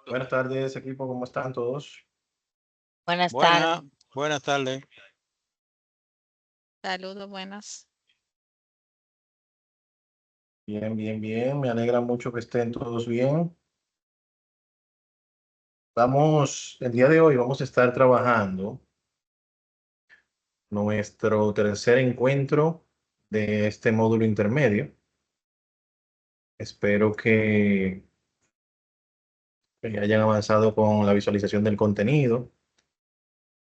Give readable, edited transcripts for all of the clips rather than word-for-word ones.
Buenas tardes, equipo, ¿cómo están todos? Buenas tardes. Buenas tardes. Saludos, buenas. Bien, bien, bien. Me alegra mucho que estén todos bien. El día de hoy vamos a estar trabajando nuestro tercer encuentro de este módulo intermedio. Espero que hayan avanzado con la visualización del contenido.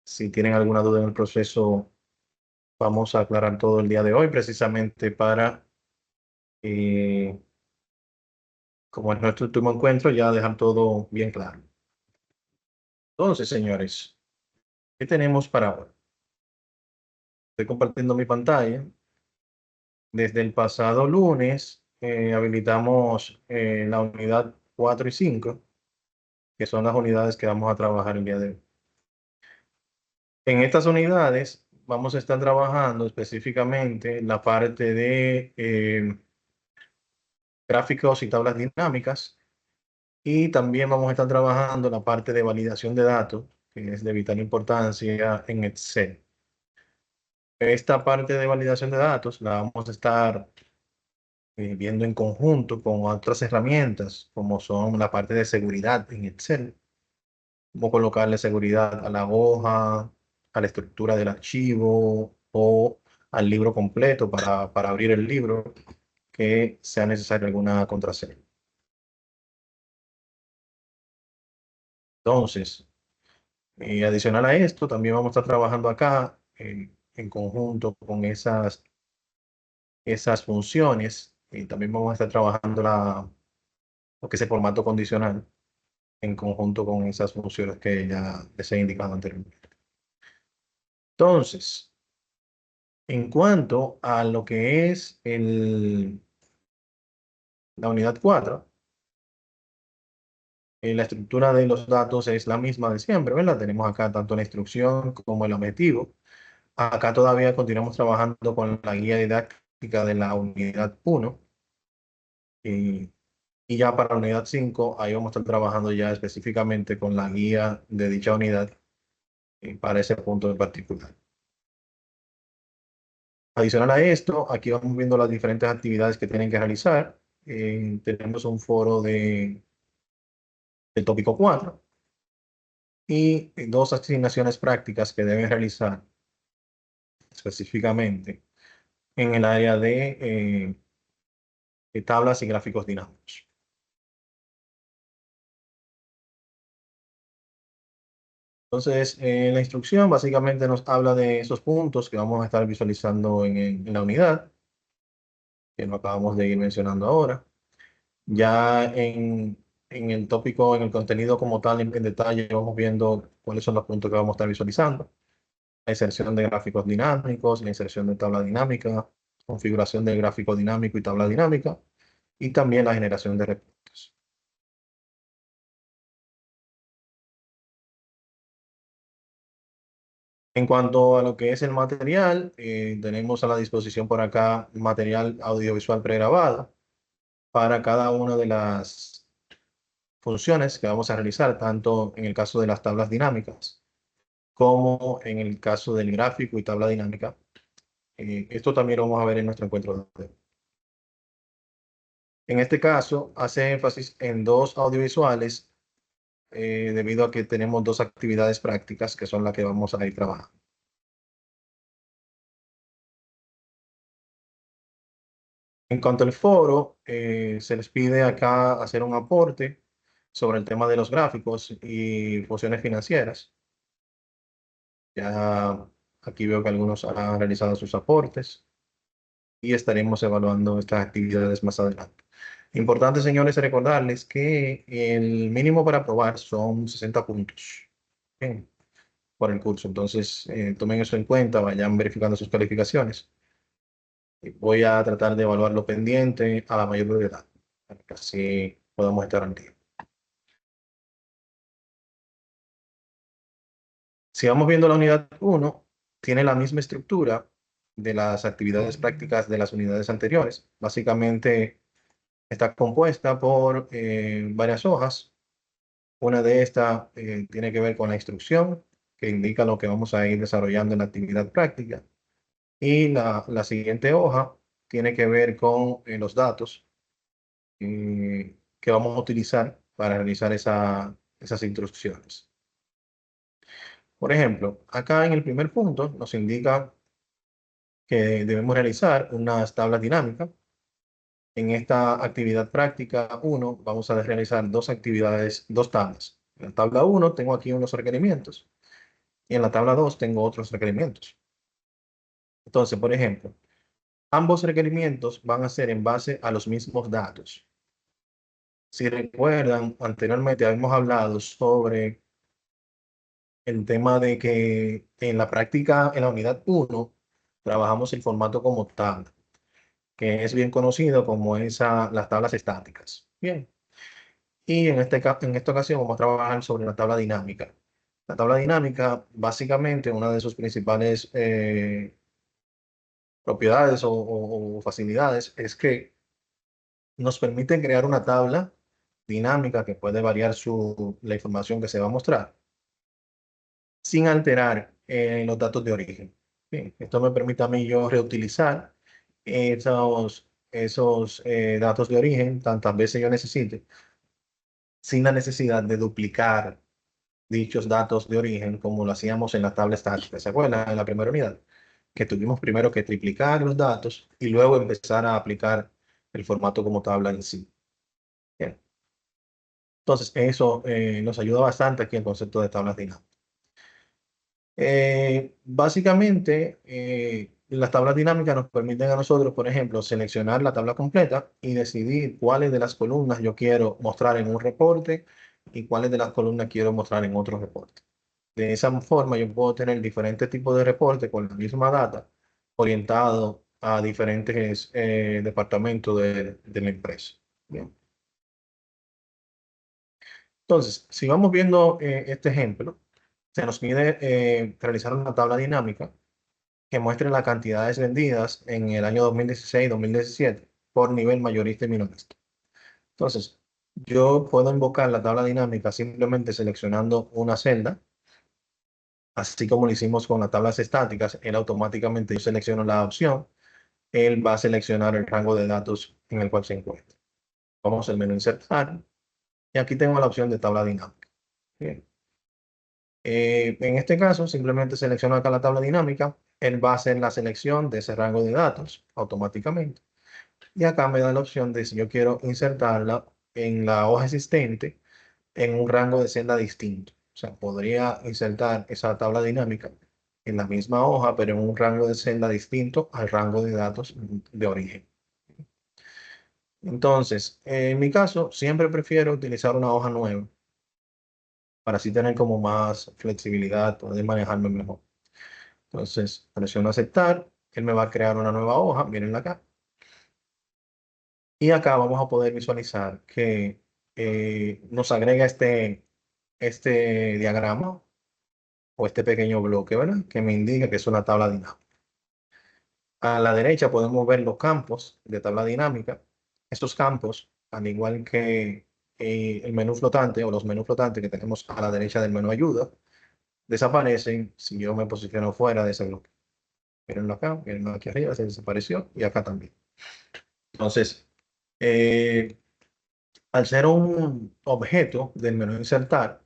Si tienen alguna duda en el proceso, vamos a aclarar todo el día de hoy, precisamente para, como es nuestro último encuentro, ya dejar todo bien claro. Entonces, señores, ¿qué tenemos para ahora? Estoy compartiendo mi pantalla. Desde el pasado lunes habilitamos la unidad 4 y 5, que son las unidades que vamos a trabajar el día de hoy. En estas unidades vamos a estar trabajando específicamente la parte de gráficos y tablas dinámicas, y también vamos a estar trabajando la parte de validación de datos, que es de vital importancia en Excel. Esta parte de validación de datos la vamos a estar viendo en conjunto con otras herramientas, como son la parte de seguridad en Excel, cómo colocarle seguridad a la hoja, a la estructura del archivo o al libro completo para abrir el libro, que sea necesaria alguna contraseña. Entonces, adicional a esto, también vamos a estar trabajando acá en conjunto con esas funciones, y también vamos a estar trabajando lo que es el formato condicional en conjunto con esas funciones que ya les he indicado anteriormente. Entonces, en cuanto a lo que es la unidad 4, la estructura de los datos es la misma de siempre, ¿verdad? Tenemos acá tanto la instrucción como el objetivo. Acá todavía continuamos trabajando con la guía didáctica de la unidad 1. Y ya para la unidad 5, ahí vamos a estar trabajando ya específicamente con la guía de dicha unidad para ese punto en particular. Adicional a esto, aquí vamos viendo las diferentes actividades que tienen que realizar. Tenemos un foro del tópico 4 y dos asignaciones prácticas que deben realizar específicamente en el área de tablas y gráficos dinámicos. Entonces, la instrucción básicamente nos habla de esos puntos que vamos a estar visualizando en la unidad, que lo acabamos de ir mencionando ahora. Ya en el tópico, en el contenido como tal, en detalle, vamos viendo cuáles son los puntos que vamos a estar visualizando. La inserción de gráficos dinámicos, la inserción de tabla dinámica, configuración del gráfico dinámico y tabla dinámica, y también la generación de reportes. En cuanto a lo que es el material, tenemos a la disposición por acá material audiovisual pregrabado para cada una de las funciones que vamos a realizar, tanto en el caso de las tablas dinámicas como en el caso del gráfico y tabla dinámica. Esto también lo vamos a ver en nuestro encuentro de hoy. En este caso, hace énfasis en dos audiovisuales debido a que tenemos dos actividades prácticas que son las que vamos a ir trabajando. En cuanto al foro, se les pide acá hacer un aporte sobre el tema de los gráficos y funciones financieras. Ya aquí veo que algunos han realizado sus aportes y estaremos evaluando estas actividades más adelante. Importante, señores, recordarles que el mínimo para aprobar son 60 puntos por el curso. Entonces, tomen eso en cuenta, vayan verificando sus calificaciones. Voy a tratar de evaluar lo pendiente a la mayor brevedad, para que así podamos estar al día. Si vamos viendo la unidad 1, tiene la misma estructura de las actividades prácticas de las unidades anteriores. Básicamente está compuesta por varias hojas. Una de estas tiene que ver con la instrucción, que indica lo que vamos a ir desarrollando en la actividad práctica. Y la siguiente hoja tiene que ver con los datos que vamos a utilizar para realizar esas instrucciones. Por ejemplo, acá en el primer punto nos indica que debemos realizar unas tablas dinámicas. En esta actividad práctica 1 vamos a realizar dos actividades, dos tablas. En la tabla 1 tengo aquí unos requerimientos y en la tabla 2 tengo otros requerimientos. Entonces, por ejemplo, ambos requerimientos van a ser en base a los mismos datos. Si recuerdan, anteriormente habíamos hablado sobre el tema de que en la práctica, en la unidad 1, trabajamos el formato como tabla, que es bien conocido como las tablas estáticas. Bien. Y en esta ocasión vamos a trabajar sobre la tabla dinámica. La tabla dinámica, básicamente, una de sus principales propiedades o facilidades es que nos permite crear una tabla dinámica que puede variar la información que se va a mostrar sin alterar los datos de origen. Bien, esto me permite a mí yo reutilizar esos datos de origen tantas veces yo necesite, sin la necesidad de duplicar dichos datos de origen como lo hacíamos en la tabla estática. ¿Se acuerdan? En la primera unidad, que tuvimos primero que triplicar los datos y luego empezar a aplicar el formato como tabla en sí. Bien. Entonces, eso nos ayuda bastante aquí el concepto de tablas dinámicas. Básicamente, las tablas dinámicas nos permiten a nosotros, por ejemplo, seleccionar la tabla completa y decidir cuáles de las columnas yo quiero mostrar en un reporte y cuáles de las columnas quiero mostrar en otro reporte. De esa forma, yo puedo tener diferentes tipos de reportes con la misma data orientado a diferentes departamentos de la empresa. Bien. Entonces, si vamos viendo este ejemplo, se nos pide realizar una tabla dinámica que muestre las cantidades vendidas en el año 2016-2017 por nivel mayorista y minorista. Entonces, yo puedo invocar la tabla dinámica simplemente seleccionando una celda, así como lo hicimos con las tablas estáticas. Él automáticamente, yo selecciono la opción, él va a seleccionar el rango de datos en el cual se encuentra. Vamos al menú insertar y aquí tengo la opción de tabla dinámica. Bien. En este caso, simplemente selecciono acá la tabla dinámica, él va a hacer la selección de ese rango de datos automáticamente. Y acá me da la opción de si yo quiero insertarla en la hoja existente en un rango de celda distinto. O sea, podría insertar esa tabla dinámica en la misma hoja, pero en un rango de celda distinto al rango de datos de origen. Entonces, en mi caso, siempre prefiero utilizar una hoja nueva para así tener como más flexibilidad, poder manejarme mejor. Entonces, presiono aceptar, él me va a crear una nueva hoja, mirenla acá. Y acá vamos a poder visualizar que nos agrega este diagrama o este pequeño bloque, ¿verdad? Que me indica que es una tabla dinámica. A la derecha podemos ver los campos de tabla dinámica. Estos campos, al igual que el menú flotante o los menús flotantes que tenemos a la derecha del menú ayuda, desaparecen si yo me posiciono fuera de ese bloque. Mírenlo acá, mírenlo aquí arriba, se desapareció y acá también. Entonces, eh, al ser un objeto del menú insertar,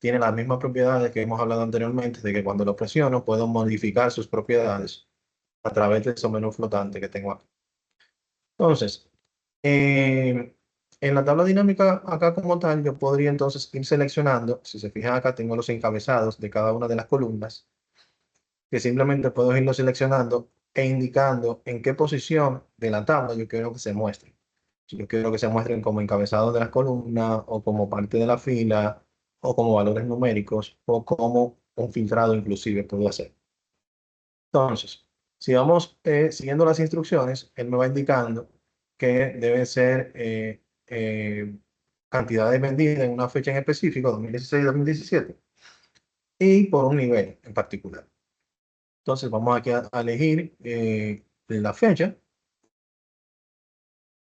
tiene las mismas propiedades que hemos hablado anteriormente, de que cuando lo presiono puedo modificar sus propiedades a través de ese menú flotante que tengo aquí. Entonces, en la tabla dinámica acá como tal, yo podría entonces ir seleccionando, si se fijan acá tengo los encabezados de cada una de las columnas, que simplemente puedo irlo seleccionando e indicando en qué posición de la tabla yo quiero que se muestre. Si yo quiero que se muestren como encabezados de las columnas o como parte de la fila o como valores numéricos o como un filtrado inclusive puedo hacer. Entonces, si vamos siguiendo las instrucciones, él me va indicando que debe ser cantidades vendidas en una fecha en específico, 2016-2017, y por un nivel en particular. Entonces vamos aquí a elegir la fecha.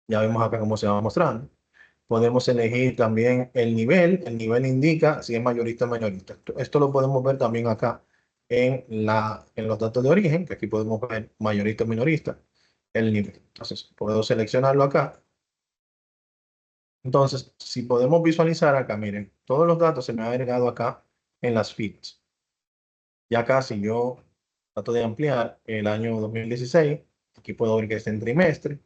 Ya vemos acá cómo se va mostrando. Podemos elegir también el nivel. El nivel indica si es mayorista o minorista. Esto lo podemos ver también acá en los datos de origen, que aquí podemos ver mayorista o minorista, el nivel. Entonces, puedo seleccionarlo acá. Entonces, si podemos visualizar acá, miren, todos los datos se me han agregado acá en las filas. Ya acá, si yo trato de ampliar el año 2016, aquí puedo ver que está en trimestre,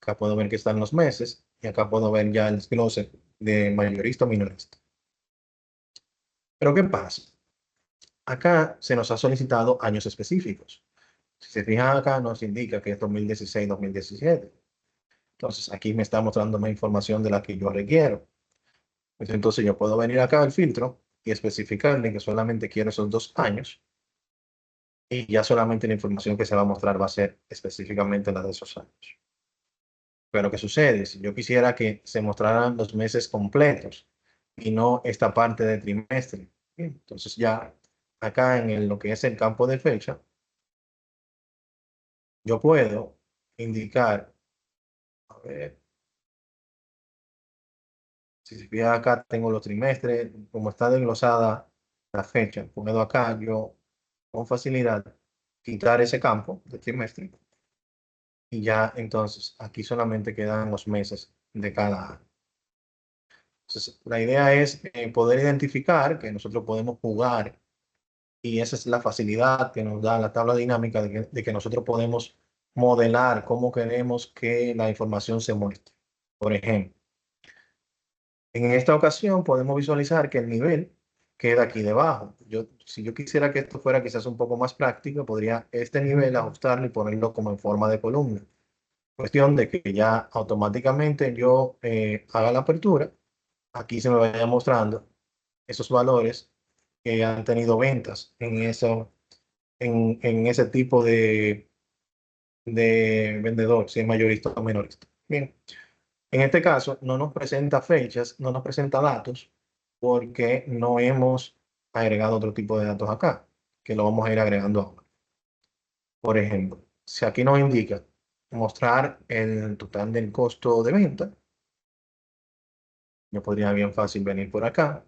acá puedo ver que están los meses, y acá puedo ver ya el desglose de mayorista o minorista. Pero ¿qué pasa? Acá se nos ha solicitado años específicos. Si se fijan acá, nos indica que es 2016-2017. Entonces, aquí me está mostrando más información de la que yo requiero. Pues entonces, yo puedo venir acá al filtro y especificarle que solamente quiero esos 2 años. Y ya solamente la información que se va a mostrar va a ser específicamente la de esos años. Pero ¿qué sucede? Si yo quisiera que se mostraran los meses completos y no esta parte de trimestre, bien, entonces ya acá lo que es el campo de fecha, yo puedo indicar, a ver, si se fija acá tengo los trimestres, como está desglosada la fecha, puedo acá yo con facilidad quitar ese campo de trimestre y ya entonces aquí solamente quedan los meses de cada año. Entonces, la idea es poder identificar que nosotros podemos jugar y esa es la facilidad que nos da la tabla dinámica de que nosotros podemos modelar cómo queremos que la información se muestre. Por ejemplo, en esta ocasión podemos visualizar que el nivel queda aquí debajo. Si yo quisiera que esto fuera quizás un poco más práctico, podría este nivel ajustarlo y ponerlo como en forma de columna. Cuestión de que ya automáticamente yo haga la apertura, aquí se me vaya mostrando esos valores que han tenido ventas en ese tipo de vendedor, si es mayorista o minorista. Bien, en este caso no nos presenta fechas, no nos presenta datos, porque no hemos agregado otro tipo de datos acá, que lo vamos a ir agregando ahora. Por ejemplo, si aquí nos indica mostrar el total del costo de venta, yo podría bien fácil venir por acá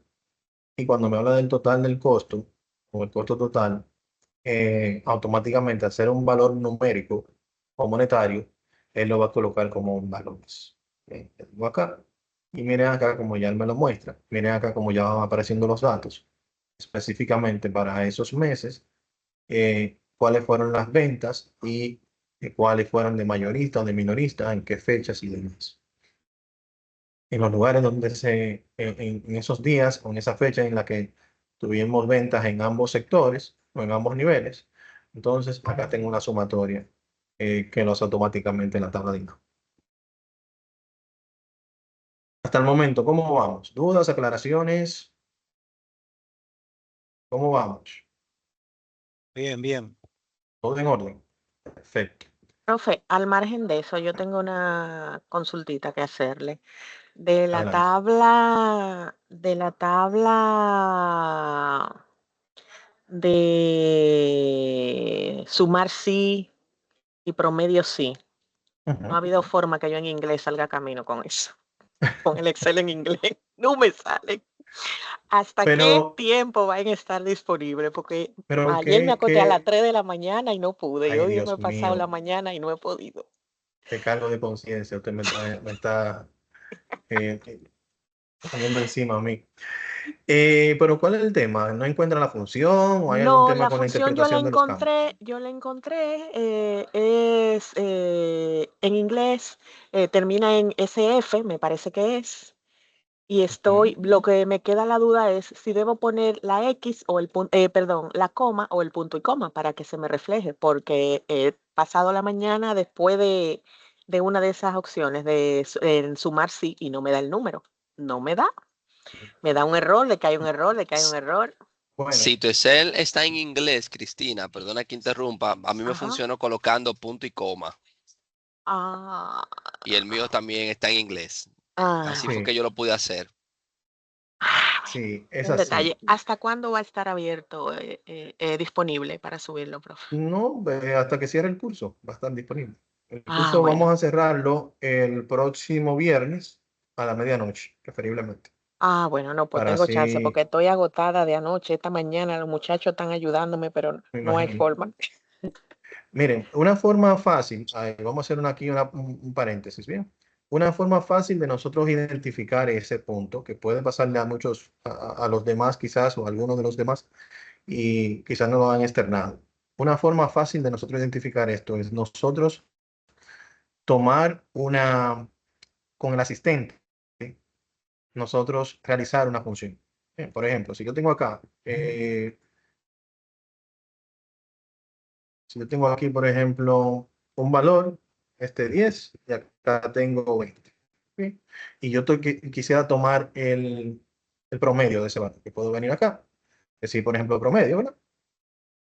y cuando me habla del total del costo o el costo total, automáticamente hacer un valor numérico o monetario, él lo va a colocar como un valor. Bien, le digo acá y miren acá como ya él me lo muestra, miren acá como ya van apareciendo los datos específicamente para esos meses, cuáles fueron las ventas y cuáles fueron de mayorista o de minorista, en qué fechas y demás. En los lugares donde en esos días o en esa fecha en la que tuvimos ventas en ambos sectores o en ambos niveles, entonces acá tengo una sumatoria que lo hace automáticamente en la tabla de INCO. Hasta el momento, ¿cómo vamos? ¿Dudas, aclaraciones? ¿Cómo vamos? Bien, bien. ¿Todo en orden? Perfecto. Profe, al margen de eso, yo tengo una consultita que hacerle. Adelante. De la tabla de sumar sí y promedio sí. No ha Ujú. habido forma que yo en inglés salga camino con eso. Con el Excel en inglés. No me sale. ¿Hasta qué Pero, tiempo van a estar disponibles? Porque pero ayer me qué, acosté a las qué, 3 de la mañana y no pude. Y ay, hoy me he Dios pasado la mío, mañana y no he podido. qué cargo de conciencia usted me está eh, poniendo encima a mí. Pero ¿cuál es el tema? ¿No encuentra la función o hay algún No, tema la con la función interpretación de los campos? yo la encontré, es en inglés, termina en SF, me parece que es, y Ujú. lo que me queda la duda es si debo poner la X o perdón, la coma o el punto y coma para que se me refleje, porque he pasado la mañana después de una de esas opciones en sumar sí y no me da el número, no me da un error, le cae un error, le cae un error. Bueno, Si tu Excel está en inglés, Cristina, perdona que interrumpa, a mí me Ajá. funciona colocando punto y coma. Ah, Y el mío también está en inglés. ah, Así fue que sí. yo lo pude hacer. Sí, es Un detalle. así. ¿Hasta cuándo va a estar abierto, disponible para subirlo, profe? No, hasta que cierre el curso, va a estar disponible. El Ah, curso vamos bueno. a cerrarlo el próximo viernes a la medianoche, preferiblemente. Ah, bueno, no, pues Para tengo chance así, porque estoy agotada de anoche. Esta mañana los muchachos están ayudándome, pero me no hay imagino. forma. Miren, una forma fácil, vamos a hacer aquí un paréntesis, ¿bien? Una forma fácil de nosotros identificar ese punto, que puede pasarle a muchos, a los demás quizás, o a algunos de los demás, y quizás no lo han externado. Una forma fácil de nosotros identificar esto es nosotros tomar con el asistente, ¿sí? Nosotros realizar una función. Bien, por ejemplo, si yo tengo aquí, por ejemplo, un valor, 10, y acá tengo 20. ¿Sí? Y yo quisiera tomar el promedio de ese valor, que puedo venir acá, decir, por ejemplo, promedio, ¿verdad?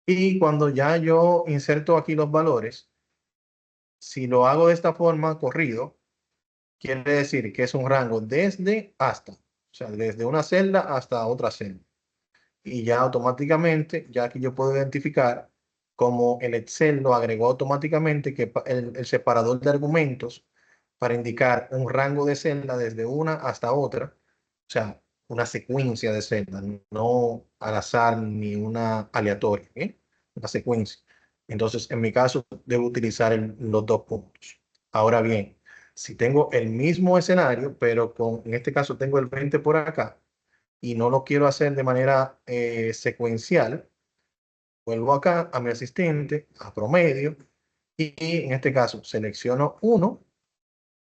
Y cuando ya yo inserto aquí los valores, si lo hago de esta forma, corrido, quiere decir que es un rango desde hasta, o sea, desde una celda hasta otra celda. Y ya automáticamente, ya aquí yo puedo identificar como el Excel lo agregó automáticamente que el separador de argumentos para indicar un rango de celda desde una hasta otra, o sea, una secuencia de celdas, no al azar ni una aleatoria, ¿eh? Una secuencia. Entonces, en mi caso, debo utilizar los dos puntos. Ahora bien, si tengo el mismo escenario, pero en este caso tengo el 20 por acá, y no lo quiero hacer de manera secuencial, vuelvo acá a mi asistente, a promedio, y en este caso selecciono uno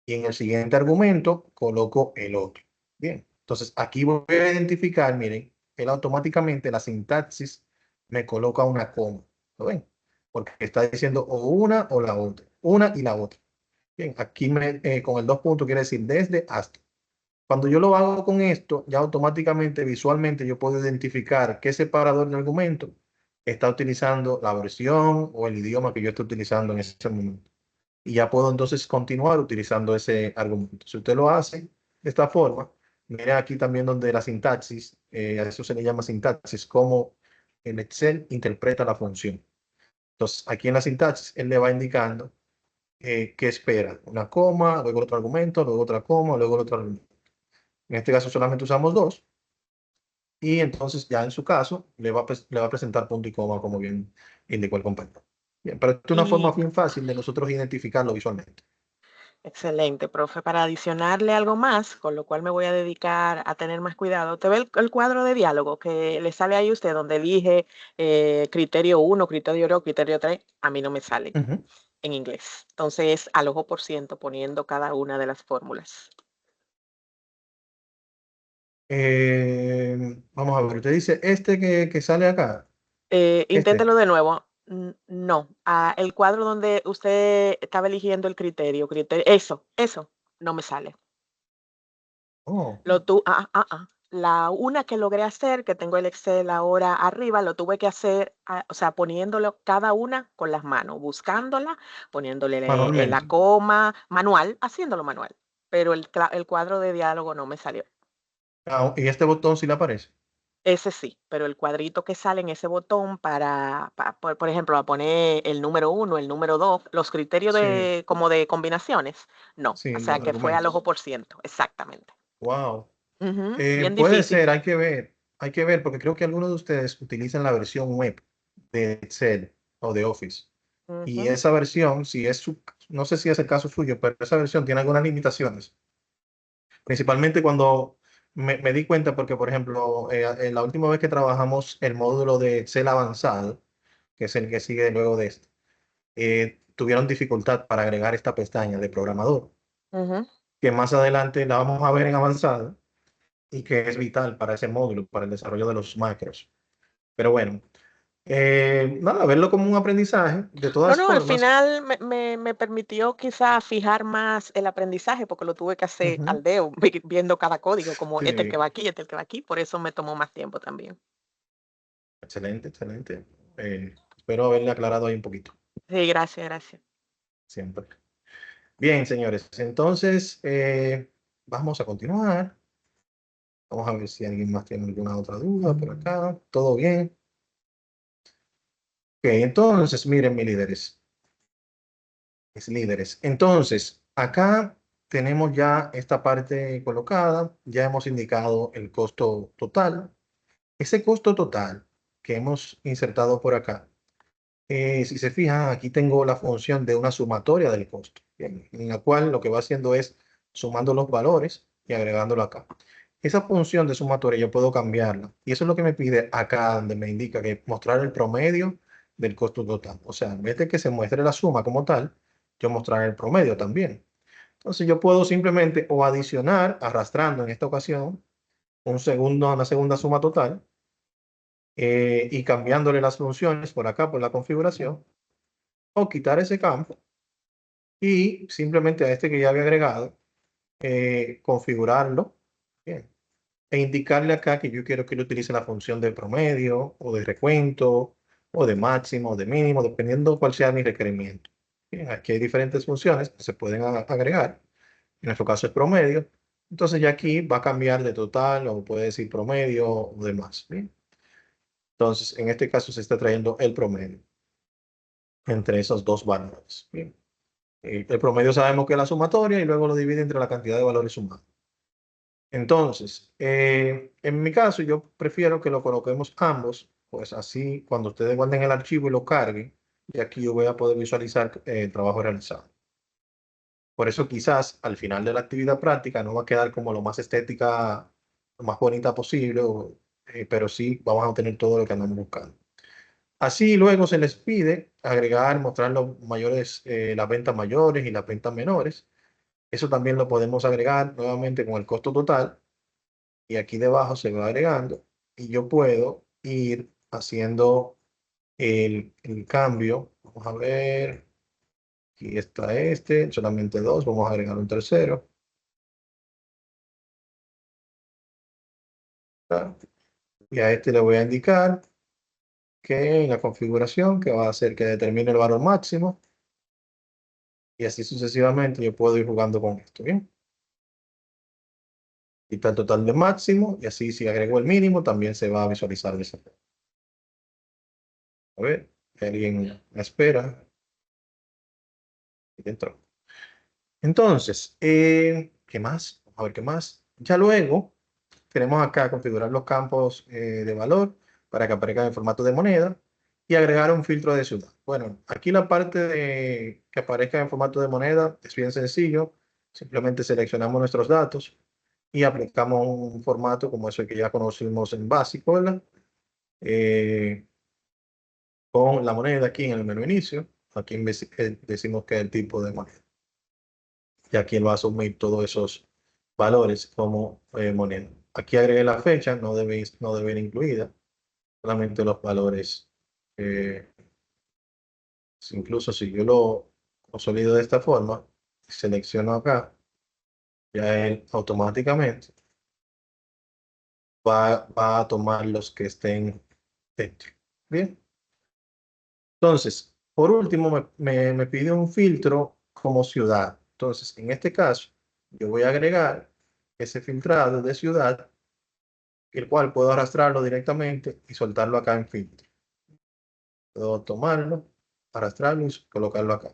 y en el siguiente argumento coloco el otro. Bien, entonces aquí voy a identificar, miren, él automáticamente la sintaxis me coloca una coma. ¿Lo ven? Porque está diciendo o una o la otra, una y la otra. Bien, aquí con el dos puntos quiere decir desde hasta. Cuando yo lo hago con esto, ya automáticamente, visualmente, yo puedo identificar qué separador de argumento está utilizando la versión o el idioma que yo estoy utilizando en ese momento. Y ya puedo entonces continuar utilizando ese argumento. Si usted lo hace de esta forma, mire aquí también donde la sintaxis, a eso se le llama sintaxis, cómo el Excel interpreta la función. Entonces, aquí en la sintaxis, él le va indicando qué espera. Una coma, luego otro argumento, luego otra coma, luego otro argumento. En este caso solamente usamos dos. Y entonces ya en su caso le va a presentar punto y coma como bien indicó el compañero. Bien, pero es una forma Y bien fácil de nosotros identificarlo visualmente. excelente, profe. Para adicionarle algo más, con lo cual me voy a dedicar a tener más cuidado. ¿Te ve el cuadro de diálogo que le sale ahí a usted donde elige criterio 1, criterio 2, criterio 3? A mí no me sale Ujú. en inglés. Entonces, al ojo por ciento poniendo cada una de las fórmulas. Vamos a ver, usted dice este que sale acá, este. Inténtelo de nuevo. No, el cuadro donde usted estaba eligiendo el criterio, eso, no me sale. Oh, La una que logré hacer, que tengo el Excel ahora arriba, lo tuve que hacer, o sea, poniéndolo cada una con las manos, buscándola, poniéndole la manualmente. coma, manual, haciéndolo manual. Pero el cuadro de diálogo no me salió. Y este botón sí le aparece. Ese sí, pero el cuadrito que sale en ese botón por ejemplo, a poner el número uno, el número 2, los criterios Sí, como de combinaciones, no. O sí, sea, los que fue al argumentos. ojo por ciento, exactamente. Wow. Ujú, bien Puede difícil. ser, hay que ver, porque creo que algunos de ustedes utilizan la versión web de Excel o de Office. Y Ujú, esa versión, no sé si es el caso suyo, pero esa versión tiene algunas limitaciones. Principalmente cuando me di cuenta, porque por ejemplo, la última vez que trabajamos el módulo de Excel avanzado, que es el que sigue luego de este, tuvieron dificultad para agregar esta pestaña de programador, ujú. que más adelante la vamos a ver en avanzado y que es vital para ese módulo, para el desarrollo de los macros. Pero bueno, nada, verlo como un aprendizaje, de No, todas no, al formas. final me permitió quizá fijar más el aprendizaje porque lo tuve que hacer Ujú, al dedo, viendo cada código, como este el que sí, va aquí, este el que va aquí, por eso me tomó más tiempo también. excelente, excelente. Espero haberle aclarado ahí un poquito, Sí, gracias, gracias. siempre. Bien, señores, entonces vamos a continuar. Vamos a ver si alguien más tiene alguna otra duda por acá. ¿Todo bien? Ok, entonces, miren, mis líderes. Entonces, acá tenemos ya esta parte colocada. Ya hemos indicado el costo total. Ese costo total que hemos insertado por acá, si se fijan, aquí tengo la función de una sumatoria del costo, bien, en la cual lo que va haciendo es sumando los valores y agregándolo acá. Esa función de sumatoria yo puedo cambiarla y eso es lo que me pide acá, donde me indica que mostrar el promedio del costo total. O sea, en vez de que se muestre la suma como tal, yo mostrar el promedio también. Entonces yo puedo simplemente o adicionar, arrastrando en esta ocasión, una segunda suma total, y cambiándole las funciones por acá, por la configuración, o quitar ese campo y simplemente a este que ya había agregado, configurarlo, bien, e indicarle acá que yo quiero que él utilice la función de promedio o de recuento o de máximo o de mínimo, dependiendo cuál sea mi requerimiento. Bien, aquí hay diferentes funciones que se pueden agregar. En nuestro caso es promedio. Entonces ya aquí va a cambiar de total o puede decir promedio o demás. Bien. Entonces en este caso se está trayendo el promedio entre esos dos valores. Bien. El promedio sabemos que es la sumatoria y luego lo divide entre la cantidad de valores sumados. Entonces, en mi caso, yo prefiero que lo coloquemos ambos, pues así cuando ustedes guarden el archivo y lo carguen, y aquí yo voy a poder visualizar el trabajo realizado. Por eso quizás al final de la actividad práctica no va a quedar como lo más estética, lo más bonita posible, pero sí vamos a obtener todo lo que andamos buscando. Así luego se les pide agregar, mostrar los mayores, las ventas mayores y las ventas menores. Eso también lo podemos agregar nuevamente con el costo total y aquí debajo se va agregando y yo puedo ir haciendo el cambio. Vamos a ver, aquí está este, solamente dos, vamos a agregar un tercero. ¿Tá? Y a este le voy a indicar que en la configuración que va a hacer que determine el valor máximo y así sucesivamente yo puedo ir jugando con esto, ¿bien? Quita el total de máximo y así si agrego el mínimo también se va a visualizar de esa forma. A ver, alguien me espera. Dentro. Entonces, ¿qué más? Vamos a ver qué más. Ya luego tenemos acá configurar los campos de valor para que aparezcan en formato de moneda y agregar un filtro de ciudad. Bueno, aquí la parte de que aparezca en formato de moneda es bien sencillo. Simplemente seleccionamos nuestros datos y aplicamos un formato como ese que ya conocimos en básico, ¿verdad? Eh, con la moneda aquí en el menú inicio. Aquí decimos que es el tipo de moneda. Y aquí él va a asumir todos esos valores como moneda. Aquí agregué la fecha, no debe ir incluida, solamente los valores. eh, Incluso si yo lo consolido de esta forma, selecciono acá, ya él automáticamente va a tomar los que estén dentro. Bien. Entonces, por último, me pide un filtro como ciudad. Entonces, en este caso, yo voy a agregar ese filtrado de ciudad, el cual puedo arrastrarlo directamente y soltarlo acá en filtro. Puedo tomarlo, arrastrarlo y colocarlo acá.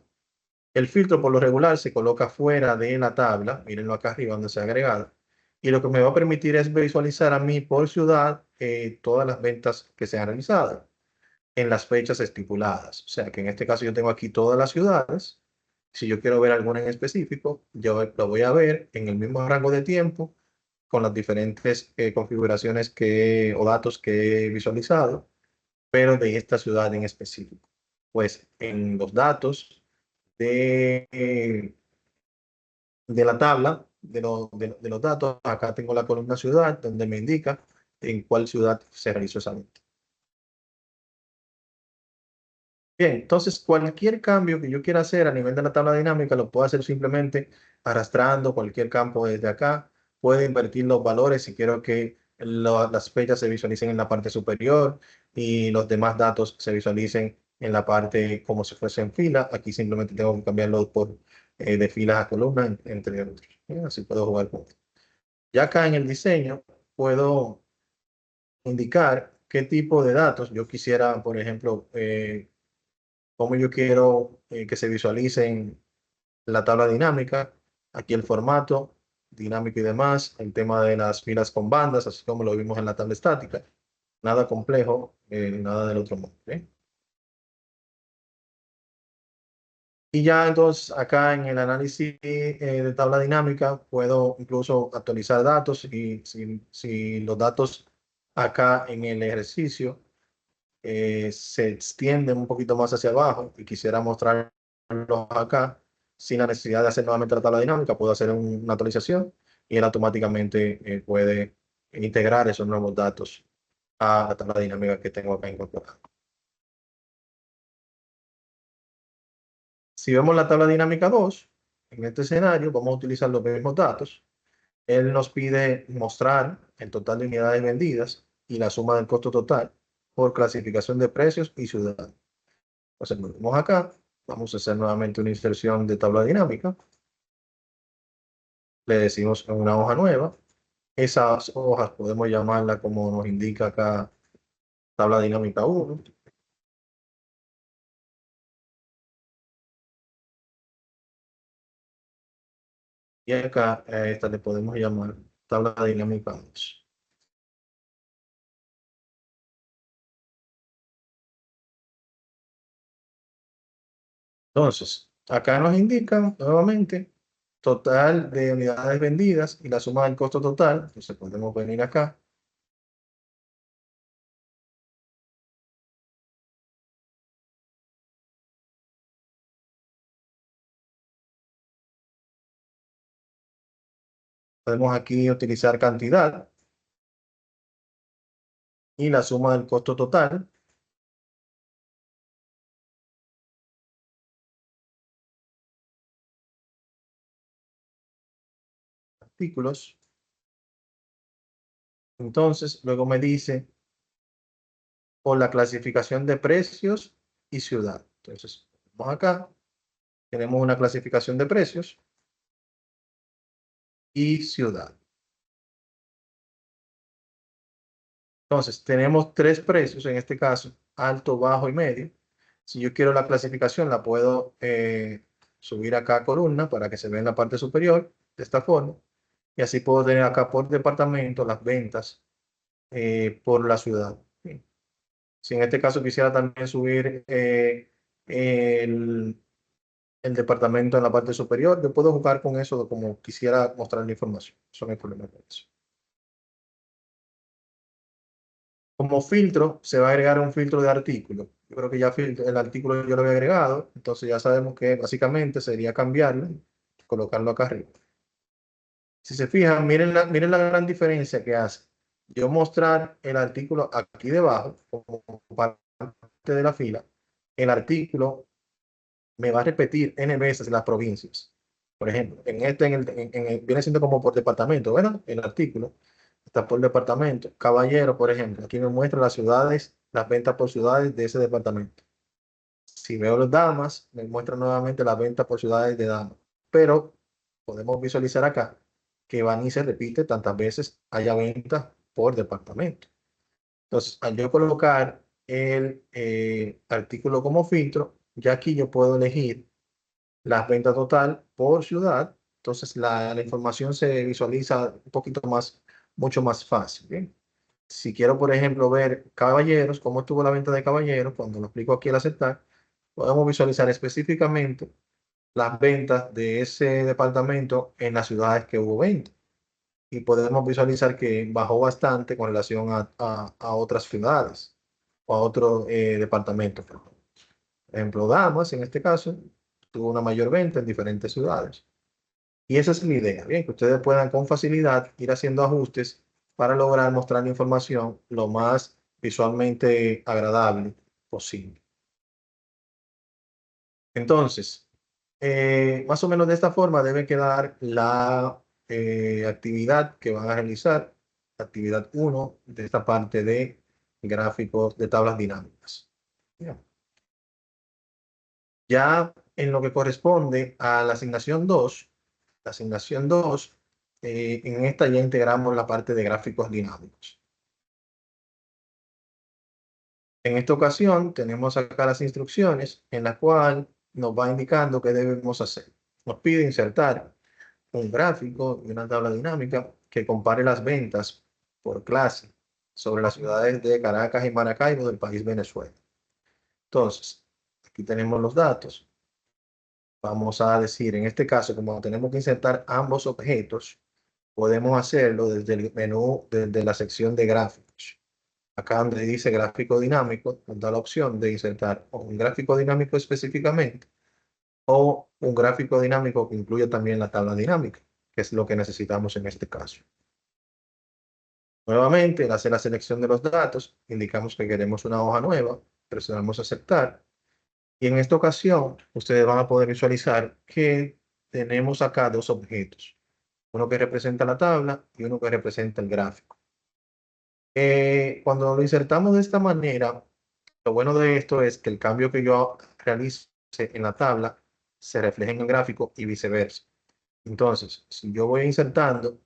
El filtro por lo regular se coloca fuera de la tabla, mírenlo acá arriba donde se ha agregado, y lo que me va a permitir es visualizar a mí por ciudad todas las ventas que se han realizado en las fechas estipuladas. O sea que en este caso yo tengo aquí todas las ciudades. Si yo quiero ver alguna en específico, yo lo voy a ver en el mismo rango de tiempo con las diferentes configuraciones o datos que he visualizado, pero de esta ciudad en específico. Pues en los datos de la tabla de los datos, acá tengo la columna ciudad, donde me indica en cuál ciudad se realizó esa venta. Bien, entonces cualquier cambio que yo quiera hacer a nivel de la tabla dinámica lo puedo hacer simplemente arrastrando cualquier campo desde acá. Puedo invertir los valores si quiero que las fechas se visualicen en la parte superior y los demás datos se visualicen en la parte como si fuese en fila. Aquí simplemente tengo que cambiarlo por de filas a columnas, entre otros. Bien, así puedo jugar con. Ya acá en el diseño, puedo indicar qué tipo de datos yo quisiera, por ejemplo, cómo yo quiero que se visualicen la tabla dinámica, aquí el formato dinámico y demás, el tema de las filas con bandas, así como lo vimos en la tabla estática. Nada complejo, nada del otro mundo. ¿Eh? Y ya entonces acá en el análisis de tabla dinámica puedo incluso actualizar datos y si los datos acá en el ejercicio se extienden un poquito más hacia abajo y quisiera mostrarlos acá sin la necesidad de hacer nuevamente la tabla dinámica, puedo hacer una actualización y él automáticamente puede integrar esos nuevos datos a la tabla dinámica que tengo acá incorporada. Si vemos la tabla dinámica 2, en este escenario vamos a utilizar los mismos datos. Él nos pide mostrar el total de unidades vendidas y la suma del costo total por clasificación de precios y ciudad. Entonces, nos vemos acá. Vamos a hacer nuevamente una inserción de tabla dinámica. Le decimos en una hoja nueva. Esas hojas podemos llamarla como nos indica acá, tabla dinámica 1. Y acá a esta le podemos llamar tabla dinámica 2. Entonces, acá nos indican nuevamente total de unidades vendidas y la suma del costo total. Entonces podemos venir acá. Podemos aquí utilizar cantidad y la suma del costo total. Artículos. Entonces, luego me dice por la clasificación de precios y ciudad. Entonces, vamos acá. Tenemos una clasificación de precios y ciudad. Entonces, tenemos tres precios en este caso, alto, bajo y medio. Si yo quiero la clasificación, la puedo subir acá a columna para que se vea en la parte superior de esta forma. Y así puedo tener acá por departamento las ventas por la ciudad. Si en este caso quisiera también subir el, el departamento en la parte superior, yo puedo jugar con eso como quisiera mostrar la información. Eso no hay problema con eso. Como filtro, se va a agregar un filtro de artículo. Yo creo que ya el artículo yo lo había agregado, entonces ya sabemos que básicamente sería cambiarlo y colocarlo acá arriba. Si se fijan, miren la gran diferencia que hace. Yo mostrar el artículo aquí debajo, como parte de la fila, el artículo me va a repetir n veces las provincias. Por ejemplo, viene siendo como por departamento, ¿verdad? El artículo está por departamento. Caballero, por ejemplo, aquí me muestra las ciudades, las ventas por ciudades de ese departamento. Si veo los damas, me muestra nuevamente las ventas por ciudades de damas. Pero podemos visualizar acá que van y se repite tantas veces haya ventas por departamento. Entonces, al yo colocar el artículo como filtro, ya aquí yo puedo elegir las ventas total por ciudad. Entonces, la información se visualiza un poquito más, mucho más fácil. ¿Bien? Si quiero, por ejemplo, ver caballeros, cómo estuvo la venta de caballeros, cuando lo explico aquí al aceptar, podemos visualizar específicamente las ventas de ese departamento en las ciudades que hubo venta. Y podemos visualizar que bajó bastante con relación a otras ciudades o a otros departamentos. Por ejemplo, Damas, en este caso, tuvo una mayor venta en diferentes ciudades. Y esa es la idea, bien, que ustedes puedan con facilidad ir haciendo ajustes para lograr mostrar la información lo más visualmente agradable posible. Entonces, más o menos de esta forma debe quedar la actividad que van a realizar, actividad 1 de esta parte de gráficos de tablas dinámicas. Bien. Ya en lo que corresponde a la asignación 2, en esta ya integramos la parte de gráficos dinámicos. En esta ocasión tenemos acá las instrucciones en la cual nos va indicando qué debemos hacer. Nos pide insertar un gráfico y una tabla dinámica que compare las ventas por clase sobre las ciudades de Caracas y Maracaibo del país Venezuela. Entonces, aquí tenemos los datos. Vamos a decir, en este caso, como tenemos que insertar ambos objetos, podemos hacerlo desde el menú, desde la sección de gráficos. Acá donde dice gráfico dinámico, nos da la opción de insertar un gráfico dinámico específicamente o un gráfico dinámico que incluya también la tabla dinámica, que es lo que necesitamos en este caso. Nuevamente, al hacer la selección de los datos, indicamos que queremos una hoja nueva, presionamos aceptar. Y en esta ocasión, ustedes van a poder visualizar que tenemos acá dos objetos. Uno que representa la tabla y uno que representa el gráfico. Cuando lo insertamos de esta manera, lo bueno de esto es que el cambio que yo realice en la tabla se refleja en el gráfico y viceversa. Entonces, si yo voy insertando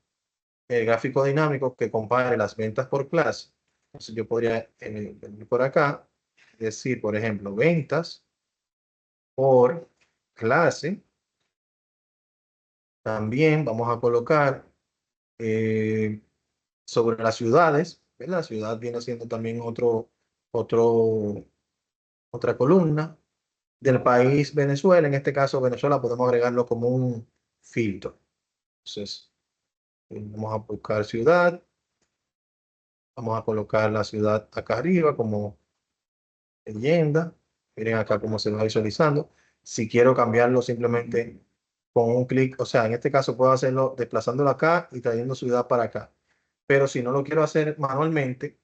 el gráfico dinámico que compare las ventas por clase, entonces yo podría venir por acá, decir, por ejemplo, ventas por clase. También vamos a colocar sobre las ciudades, ¿verdad? La ciudad viene siendo también otra columna del país Venezuela. En este caso, Venezuela podemos agregarlo como un filtro. Entonces, vamos a buscar ciudad. Vamos a colocar la ciudad acá arriba como leyenda. Miren acá cómo se va visualizando. Si quiero cambiarlo simplemente con un clic, o sea, en este caso puedo hacerlo desplazándolo acá y trayendo ciudad para acá. Pero si no lo quiero hacer manualmente,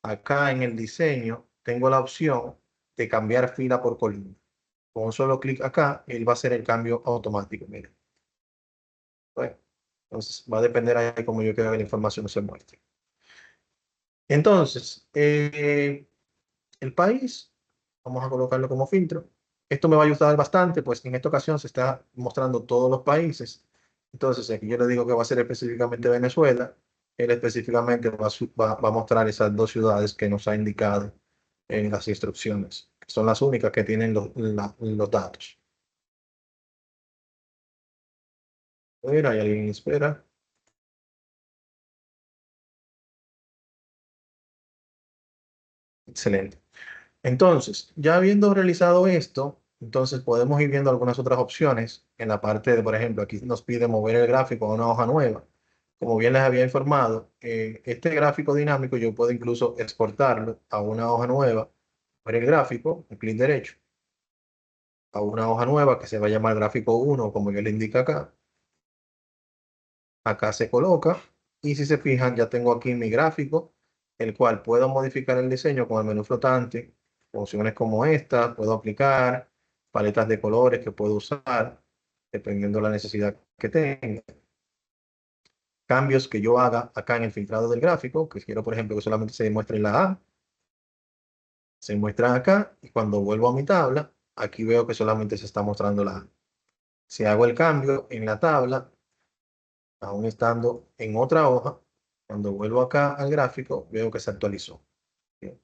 acá en el diseño tengo la opción de cambiar fila por columna. Con un solo clic acá, él va a hacer el cambio automático. Miren. Bueno, entonces va a depender ahí cómo yo quiero que la información se muestre. Entonces, el país, vamos a colocarlo como filtro. Esto me va a ayudar bastante, pues en esta ocasión se está mostrando todos los países. Entonces, aquí yo le digo que va a ser específicamente Venezuela. Él específicamente va a mostrar esas dos ciudades que nos ha indicado en las instrucciones, que son las únicas que tienen los datos. Mira, hay alguien espera. Excelente. Entonces, ya habiendo realizado esto, entonces podemos ir viendo algunas otras opciones en la parte de, por ejemplo, aquí nos pide mover el gráfico a una hoja nueva. Como bien les había informado, este gráfico dinámico yo puedo incluso exportarlo a una hoja nueva, por el gráfico, un clic derecho, a una hoja nueva que se va a llamar gráfico 1, como yo le indica acá. Acá se coloca y si se fijan ya tengo aquí mi gráfico, el cual puedo modificar el diseño con el menú flotante, funciones como esta, puedo aplicar paletas de colores que puedo usar dependiendo de la necesidad que tenga. Cambios que yo haga acá en el filtrado del gráfico, que quiero por ejemplo que solamente se muestre en la A, se muestra acá y cuando vuelvo a mi tabla, aquí veo que solamente se está mostrando la A. Si hago el cambio en la tabla, aún estando en otra hoja, cuando vuelvo acá al gráfico, veo que se actualizó. Bien.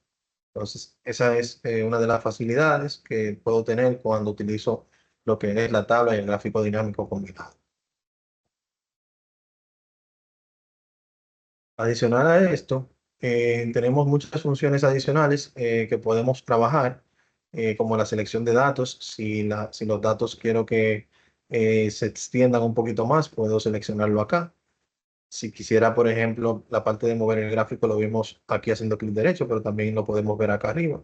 Entonces, esa es una de las facilidades que puedo tener cuando utilizo lo que es la tabla y el gráfico dinámico combinado. Adicional a esto, tenemos muchas funciones adicionales que podemos trabajar, como la selección de datos. Si los datos quiero que se extiendan un poquito más, puedo seleccionarlo acá. Si quisiera, por ejemplo, la parte de mover el gráfico, lo vimos aquí haciendo clic derecho, pero también lo podemos ver acá arriba.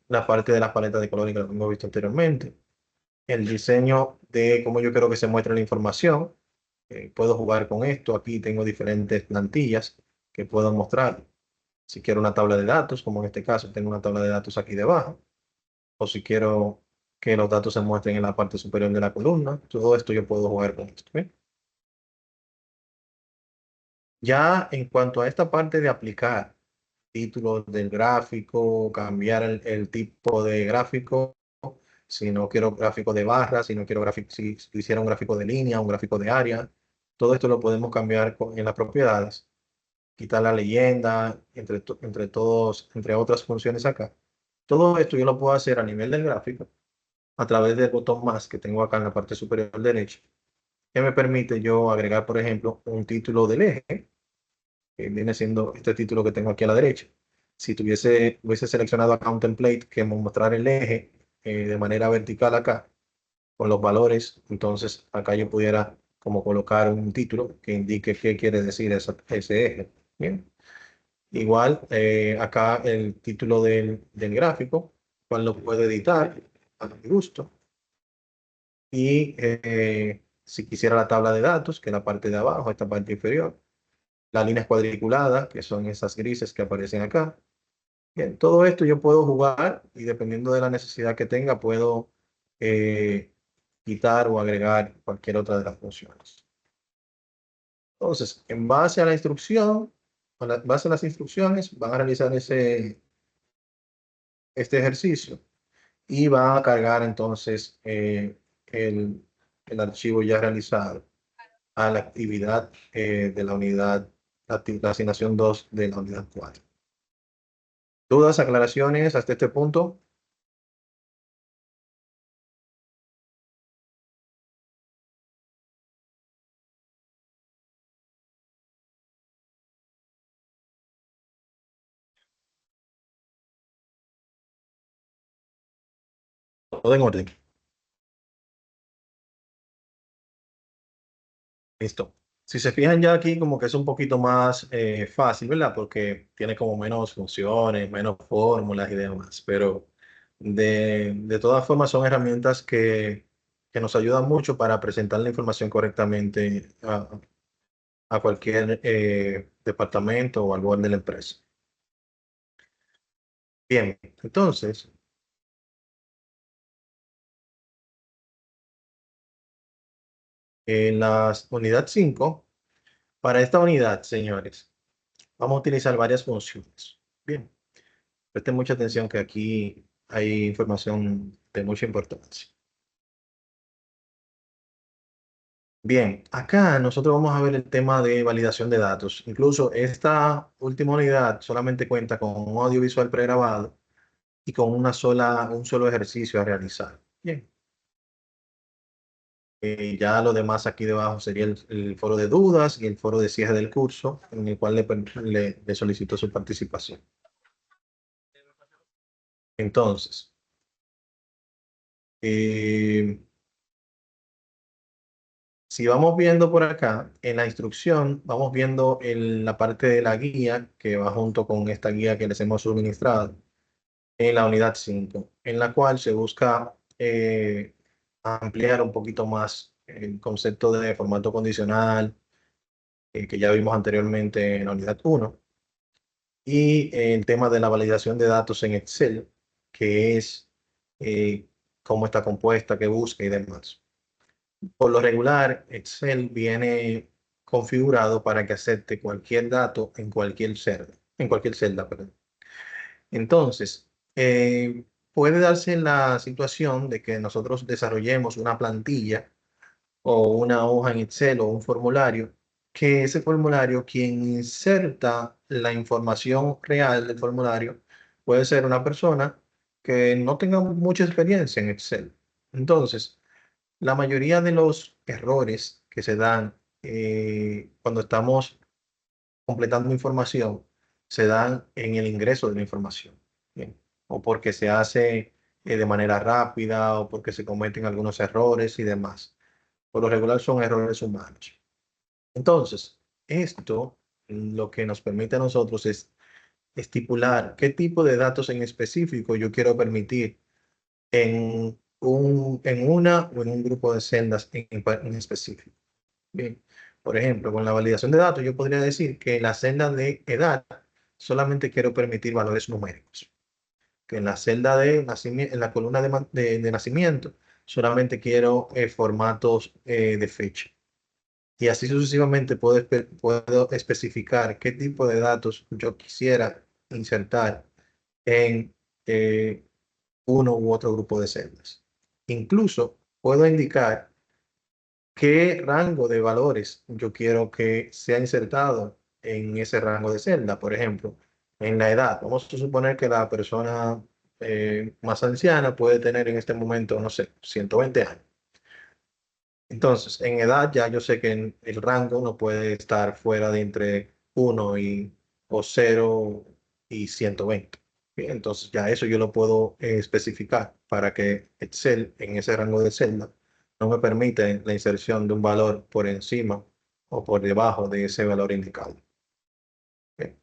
La parte de las paletas de colores que lo hemos visto anteriormente. El diseño de cómo yo quiero que se muestre la información. Puedo jugar con esto. Aquí tengo diferentes plantillas que puedo mostrar. Si quiero una tabla de datos, como en este caso, tengo una tabla de datos aquí debajo. O si quiero que los datos se muestren en la parte superior de la columna. Todo esto yo puedo jugar con esto. ¿Ven? Ya en cuanto a esta parte de aplicar títulos del gráfico, cambiar el tipo de gráfico, si no quiero gráfico de barra, si no quiero gráfico, si hiciera un gráfico de línea, un gráfico de área, Todo esto lo podemos cambiar en las propiedades, quitar la leyenda, entre otras funciones acá. Todo esto yo lo puedo hacer a nivel del gráfico a través del botón más que tengo acá en la parte superior derecha, que me permite yo agregar, por ejemplo, un título del eje, que viene siendo este título que tengo aquí a la derecha. Si hubiese seleccionado acá un template que me mostrara el eje de manera vertical acá, con los valores, entonces acá yo pudiera como colocar un título que indique qué quiere decir ese eje. Bien. Igual, acá el título del gráfico, cual lo puedo editar a mi gusto. Y si quisiera la tabla de datos, que es la parte de abajo, esta parte inferior, las líneas cuadriculadas, que son esas grises que aparecen acá. Bien, todo esto yo puedo jugar y dependiendo de la necesidad que tenga, puedo eh, quitar o agregar cualquier otra de las funciones. Entonces, en base a la instrucción, base a las instrucciones, van a realizar este ejercicio y va a cargar entonces el, el archivo ya realizado a la actividad de la unidad, la asignación 2 de la unidad 4. ¿Dudas, aclaraciones hasta este punto? Todo en orden. Listo. Si se fijan ya aquí como que es un poquito más fácil, ¿verdad? Porque tiene como menos funciones, menos fórmulas y demás. Pero de todas formas son herramientas que nos ayudan mucho para presentar la información correctamente a cualquier departamento o al board de la empresa. Bien, entonces, en la unidad 5, para esta unidad, señores, vamos a utilizar varias funciones. Bien, presten mucha atención que aquí hay información de mucha importancia. Bien, acá nosotros vamos a ver el tema de validación de datos. Incluso esta última unidad solamente cuenta con un audiovisual pregrabado y con un solo ejercicio a realizar. Bien. Ya lo demás aquí debajo sería el foro de dudas y el foro de cierre del curso, en el cual le solicito su participación. Entonces, eh, si vamos viendo por acá, en la instrucción, vamos viendo en la parte de la guía, que va junto con esta guía que les hemos suministrado, en la unidad 5, en la cual se busca ampliar un poquito más el concepto de formato condicional, que ya vimos anteriormente en la unidad 1. Y el tema de la validación de datos en Excel, que es cómo está compuesta, qué busca y demás. Por lo regular, Excel viene configurado para que acepte cualquier dato en cualquier celda, perdón. Entonces, puede darse la situación de que nosotros desarrollemos una plantilla o una hoja en Excel o un formulario, que ese formulario, quien inserta la información real del formulario, puede ser una persona que no tenga mucha experiencia en Excel. Entonces, la mayoría de los errores que se dan cuando estamos completando información se dan en el ingreso de la información. Bien. O porque se hace de manera rápida o porque se cometen algunos errores y demás. Por lo regular son errores humanos. Entonces, esto lo que nos permite a nosotros es estipular qué tipo de datos en específico yo quiero permitir en una o en un grupo de celdas en específico. Bien, por ejemplo, con la validación de datos yo podría decir que en la celda de edad solamente quiero permitir valores numéricos, que en la celda de nacimiento, en la columna de nacimiento solamente quiero formatos de fecha. Y así sucesivamente puedo especificar qué tipo de datos yo quisiera insertar en uno u otro grupo de celdas. Incluso puedo indicar qué rango de valores yo quiero que sea insertado en ese rango de celda. Por ejemplo, en la edad, vamos a suponer que la persona más anciana puede tener en este momento, no sé, 120 años. Entonces, en edad ya yo sé que el rango no puede estar fuera de entre 1 o 0 y 120. Bien, entonces ya eso yo lo puedo especificar para que Excel en ese rango de celda no me permite la inserción de un valor por encima o por debajo de ese valor indicado. Bien.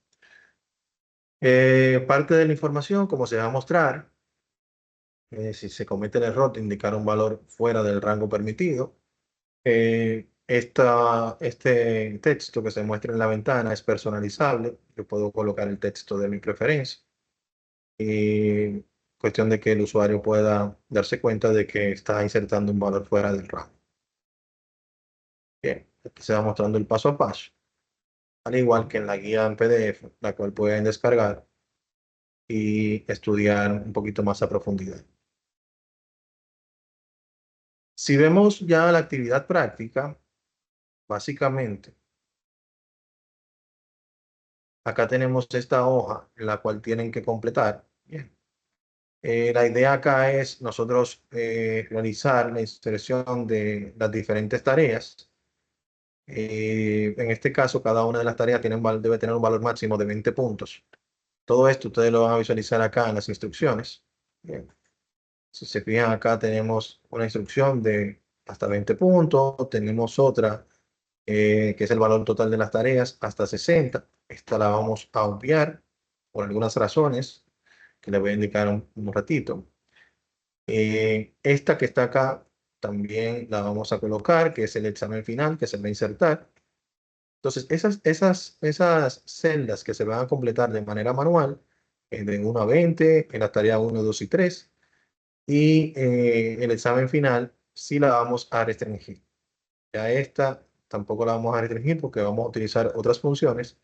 Parte de la información, como se va a mostrar, si se comete el error de indicar un valor fuera del rango permitido, este texto que se muestra en la ventana es personalizable. Yo puedo colocar el texto de mi preferencia. Y cuestión de que el usuario pueda darse cuenta de que está insertando un valor fuera del rango. Bien, aquí se va mostrando el paso a paso, al igual que en la guía en PDF, la cual pueden descargar y estudiar un poquito más a profundidad. Si vemos ya la actividad práctica, básicamente, acá tenemos esta hoja en la cual tienen que completar. Bien. La idea acá es nosotros realizar la inserción de las diferentes tareas. En este caso, cada una de las tareas debe tener un valor máximo de 20 puntos. Todo esto ustedes lo van a visualizar acá en las instrucciones. Bien. Si se fijan acá tenemos una instrucción de hasta 20 puntos, tenemos otra que es el valor total de las tareas hasta 60. Esta la vamos a obviar por algunas razones que les voy a indicar un ratito. Esta que está acá también la vamos a colocar, que es el examen final que se va a insertar. Entonces, esas celdas que se van a completar de manera manual, de 1 a 20, en la tarea 1, 2 y 3, y el examen final sí la vamos a restringir. Ya esta tampoco la vamos a restringir porque vamos a utilizar otras funciones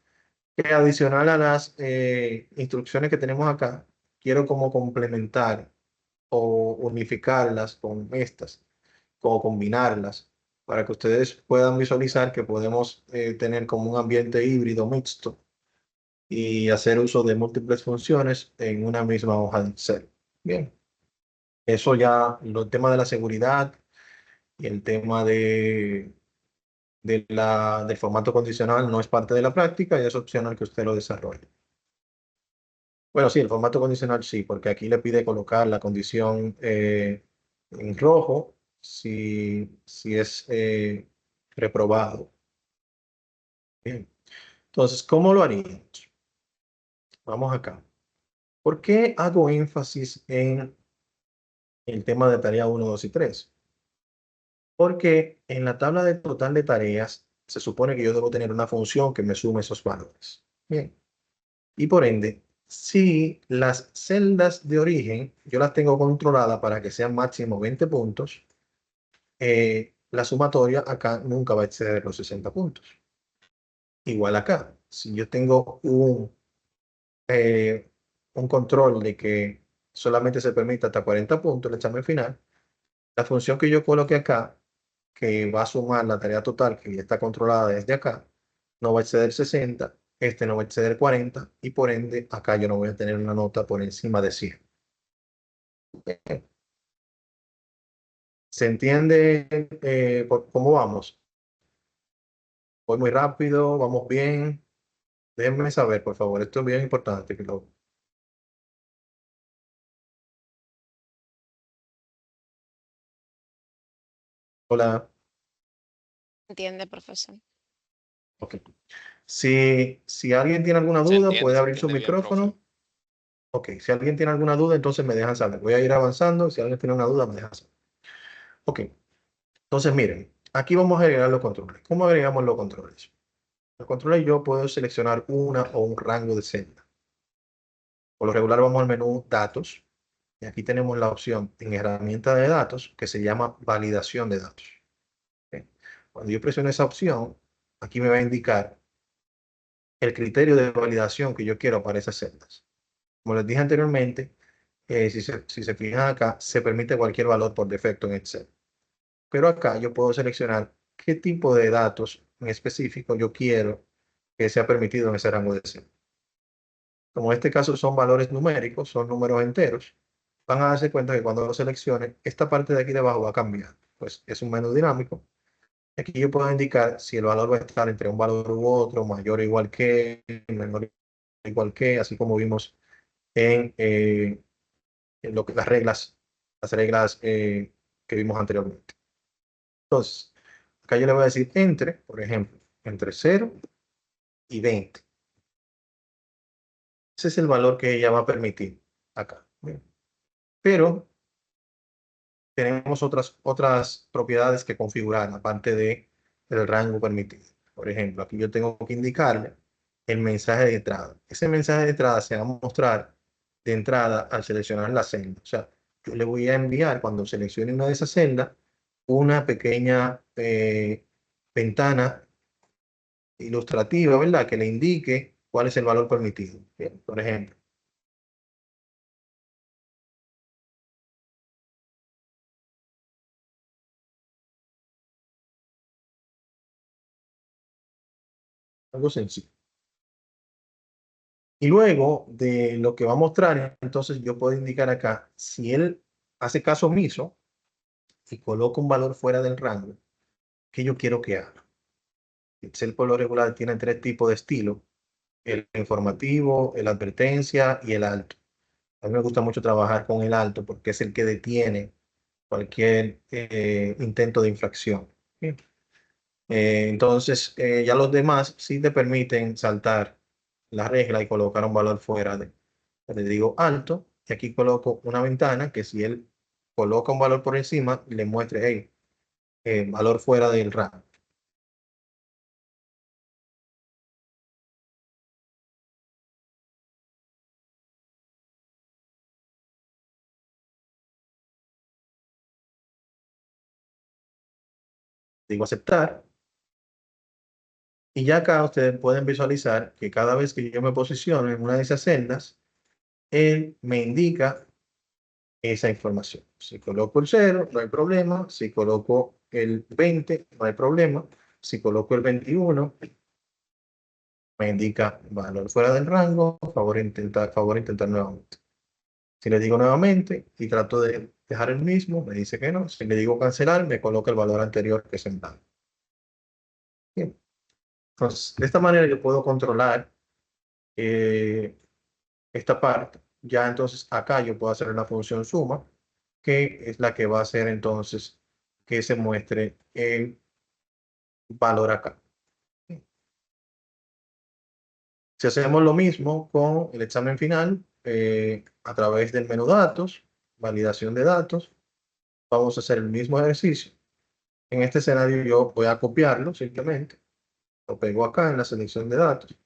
que adicional a las instrucciones que tenemos acá, quiero como complementar o unificarlas con estas, o combinarlas, para que ustedes puedan visualizar que podemos tener como un ambiente híbrido mixto y hacer uso de múltiples funciones en una misma hoja de Excel. Bien, eso ya, el tema de la seguridad y el tema del formato condicional no es parte de la práctica y es opcional que usted lo desarrolle. Bueno, sí, el formato condicional sí, porque aquí le pide colocar la condición en rojo si es reprobado. Bien. Entonces, ¿cómo lo haríamos? Vamos acá. ¿Por qué hago énfasis en el tema de tarea 1, 2 y 3? Porque en la tabla de total de tareas se supone que yo debo tener una función que me sume esos valores. Bien. Y por ende, si las celdas de origen yo las tengo controladas para que sean máximo 20 puntos, la sumatoria acá nunca va a exceder los 60 puntos. Igual acá, si yo tengo un control de que solamente se permite hasta 40 puntos el examen final, la función que yo coloque acá, que va a sumar la tarea total que ya está controlada desde acá, no va a exceder 60, este no va a exceder 40 y por ende acá yo no voy a tener una nota por encima de 100. ¿Se entiende cómo vamos? ¿Voy muy rápido? ¿Vamos bien? Déjenme saber, por favor. Esto es bien importante. Hola. Entiende, profesor. Ok. Si alguien tiene alguna duda, puede Se abrir su entiende bien, profe. micrófono. Ok, si alguien tiene alguna duda, entonces me dejan saber. Voy a ir avanzando. Si alguien tiene una duda, me dejan saber. Ok, entonces miren, aquí vamos a agregar los controles. ¿Cómo agregamos los controles? Los controles yo puedo seleccionar una o un rango de celda. Por lo regular vamos al menú Datos. Y aquí tenemos la opción en herramienta de datos que se llama validación de datos. Ok. Cuando yo presiono esa opción, aquí me va a indicar el criterio de validación que yo quiero para esas celdas. Como les dije anteriormente, si se fijan acá, se permite cualquier valor por defecto en Excel. Pero acá yo puedo seleccionar qué tipo de datos en específico yo quiero que sea permitido en ese rango de C. Como en este caso son valores numéricos, son números enteros, van a darse cuenta que cuando lo seleccione, esta parte de aquí debajo va a cambiar. Pues es un menú dinámico. Aquí yo puedo indicar si el valor va a estar entre un valor u otro, mayor o igual que, menor o igual que, así como vimos en lo que las reglas que vimos anteriormente. Entonces, acá yo le voy a decir entre, por ejemplo, entre 0 y 20. Ese es el valor que ella va a permitir acá. Bien. Pero tenemos otras propiedades que configurar, aparte del rango permitido. Por ejemplo, aquí yo tengo que indicarle el mensaje de entrada. Ese mensaje de entrada se va a mostrar de entrada al seleccionar la celda. O sea, yo le voy a enviar, cuando seleccione una de esas celdas, una pequeña ventana ilustrativa, ¿verdad? Que le indique cuál es el valor permitido. Bien, por ejemplo. Algo sencillo. Y luego de lo que va a mostrar, entonces yo puedo indicar acá, si él hace caso omiso y coloca un valor fuera del rango, ¿qué yo quiero que haga? Excel por lo regular tiene 3 tipos de estilo: el informativo, el advertencia y el alto. A mí me gusta mucho trabajar con el alto porque es el que detiene cualquier intento de infracción. Bien. Entonces, ya los demás sí te permiten saltar la regla y colocar un valor fuera de. Le digo alto y aquí coloco una ventana que si él coloca un valor por encima, le muestre, hey, valor fuera del rango. Digo aceptar. Y ya acá ustedes pueden visualizar que cada vez que yo me posiciono en una de esas celdas, él me indica esa información. Si coloco el 0, no hay problema. Si coloco el 20, no hay problema. Si coloco el 21, me indica valor fuera del rango, favor intentar nuevamente. Si le digo nuevamente y trato de dejar el mismo, me dice que no. Si le digo cancelar, me coloca el valor anterior que es en blanco. Bien. Entonces, de esta manera yo puedo controlar esta parte. Ya entonces acá yo puedo hacer una función suma, que es la que va a hacer entonces que se muestre el valor acá. Si hacemos lo mismo con el examen final, a través del menú datos, validación de datos, vamos a hacer el mismo ejercicio. En este escenario yo voy a copiarlo simplemente, lo pego acá en la selección de datos.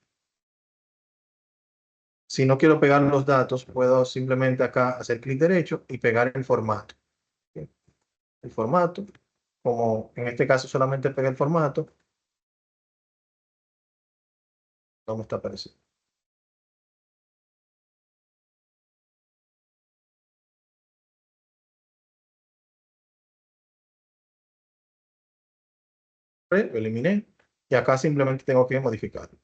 Si no quiero pegar los datos, puedo simplemente acá hacer clic derecho y pegar el formato. El formato, como en este caso solamente pegué el formato, no me está apareciendo. Lo eliminé y acá simplemente tengo que modificarlo.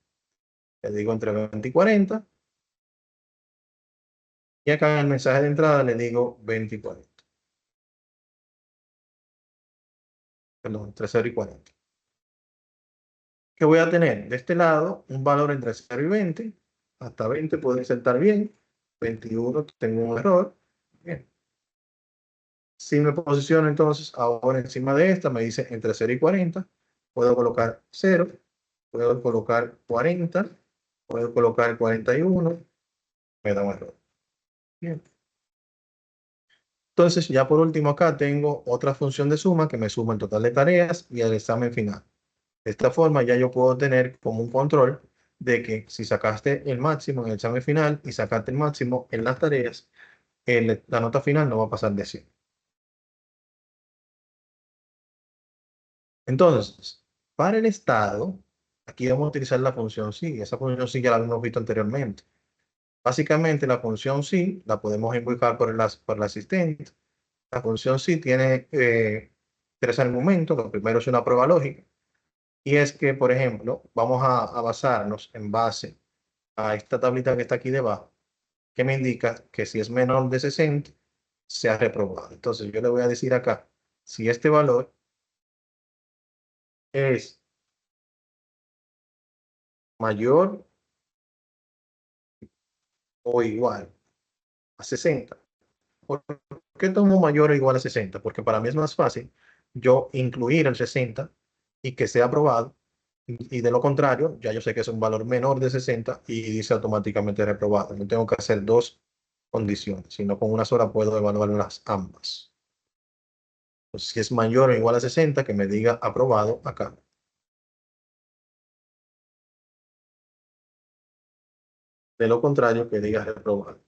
Le digo entre 20 y 40 y acá en el mensaje de entrada le digo 20 y 40. Perdón, entre 0 y 40. ¿Qué voy a tener? De este lado, un valor entre 0 y 20. Hasta 20 puede insertar bien. 21 tengo un error. Bien. Si me posiciono entonces ahora encima de esta, me dice entre 0 y 40. Puedo colocar 0. Puedo colocar 40. Puedo colocar 41. Me da un error. Bien. Entonces, ya por último acá tengo otra función de suma que me suma el total de tareas y el examen final. De esta forma ya yo puedo tener como un control de que si sacaste el máximo en el examen final y sacaste el máximo en las tareas, la nota final no va a pasar de 100. Entonces, para el estado, aquí vamos a utilizar la función sí. Esa función sí ya la hemos visto anteriormente. Básicamente la función sí la podemos invocar por el asistente. La función sí tiene tres argumentos. Lo primero es una prueba lógica. Y es que, por ejemplo, vamos a basarnos en base a esta tablita que está aquí debajo, que me indica que si es menor de 60, se ha reprobado. Entonces yo le voy a decir acá, si este valor es mayor o igual a 60. ¿Por qué tomo mayor o igual a 60? Porque para mí es más fácil yo incluir el 60 y que sea aprobado. Y de lo contrario, ya yo sé que es un valor menor de 60 y dice automáticamente reprobado. No tengo que hacer dos condiciones, sino con una sola puedo evaluarlas ambas. Entonces, si es mayor o igual a 60, que me diga aprobado acá. De lo contrario, que diga reprobado.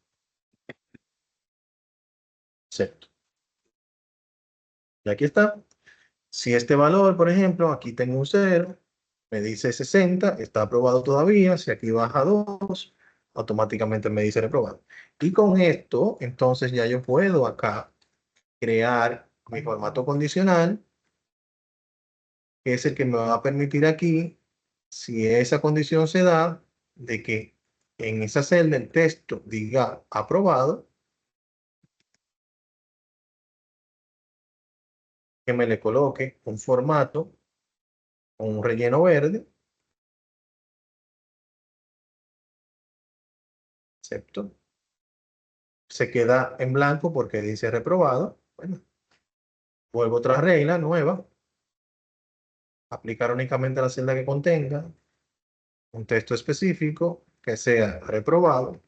Acepto. Y aquí está. Si este valor, por ejemplo, aquí tengo un 0, me dice 60, está aprobado todavía. Si aquí baja 2, automáticamente me dice reprobado. Y con esto, entonces ya yo puedo acá crear mi formato condicional, que es el que me va a permitir aquí, si esa condición se da, de que en esa celda el texto diga aprobado, que me le coloque un formato con un relleno verde, excepto, se queda en blanco porque dice reprobado. Bueno, vuelvo a otra regla nueva, aplicar únicamente a la celda que contenga un texto específico que sea reprobado,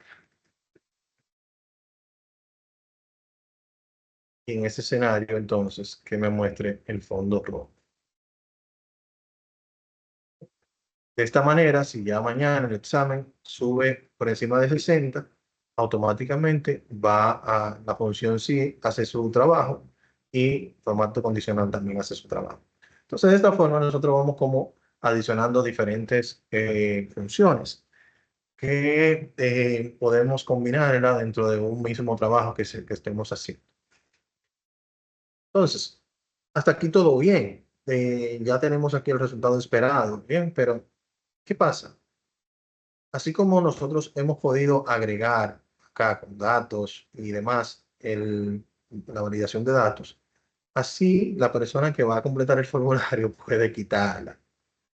y en ese escenario entonces que me muestre el fondo rojo. De esta manera, si ya mañana el examen sube por encima de 60, automáticamente va a la función sí, hace su trabajo y formato condicional también hace su trabajo. Entonces, de esta forma nosotros vamos como adicionando diferentes funciones que podemos combinar, ¿verdad?, dentro de un mismo trabajo que estemos haciendo. Entonces, hasta aquí todo bien. Ya tenemos aquí el resultado esperado, bien, pero ¿qué pasa? Así como nosotros hemos podido agregar acá con datos y demás la validación de datos, así la persona que va a completar el formulario puede quitarla.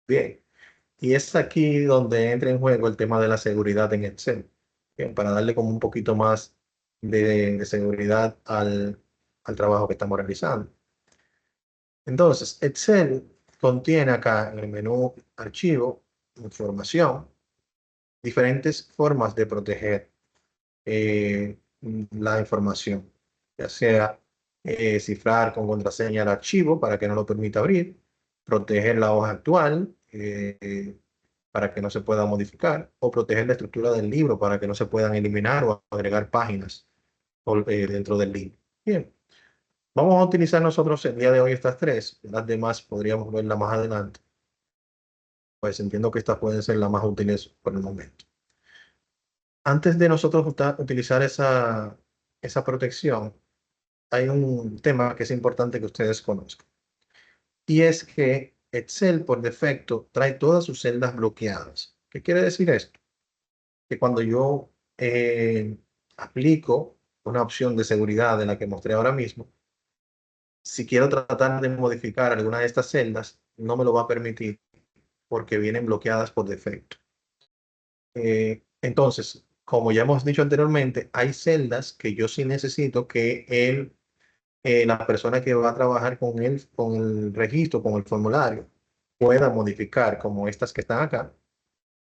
Bien, y es aquí donde entra en juego el tema de la seguridad en Excel. Bien, para darle como un poquito más de seguridad al trabajo que estamos realizando. Entonces, Excel contiene acá en el menú Archivo, Información, diferentes formas de proteger la información, ya sea cifrar con contraseña el archivo para que no lo permita abrir, proteger la hoja actual para que no se pueda modificar, o proteger la estructura del libro para que no se puedan eliminar o agregar páginas dentro del libro. Bien, vamos a utilizar nosotros el día de hoy estas tres, las demás podríamos verlas más adelante, pues entiendo que estas pueden ser las más útiles por el momento. Antes de nosotros utilizar esa protección, hay un tema que es importante que ustedes conozcan. Y es que Excel por defecto trae todas sus celdas bloqueadas. ¿Qué quiere decir esto? Que cuando yo aplico una opción de seguridad de la que mostré ahora mismo, si quiero tratar de modificar alguna de estas celdas, no me lo va a permitir porque vienen bloqueadas por defecto. Entonces, como ya hemos dicho anteriormente, hay celdas que yo sí necesito que la persona que va a trabajar con el registro, con el formulario, pueda modificar, como estas que están acá,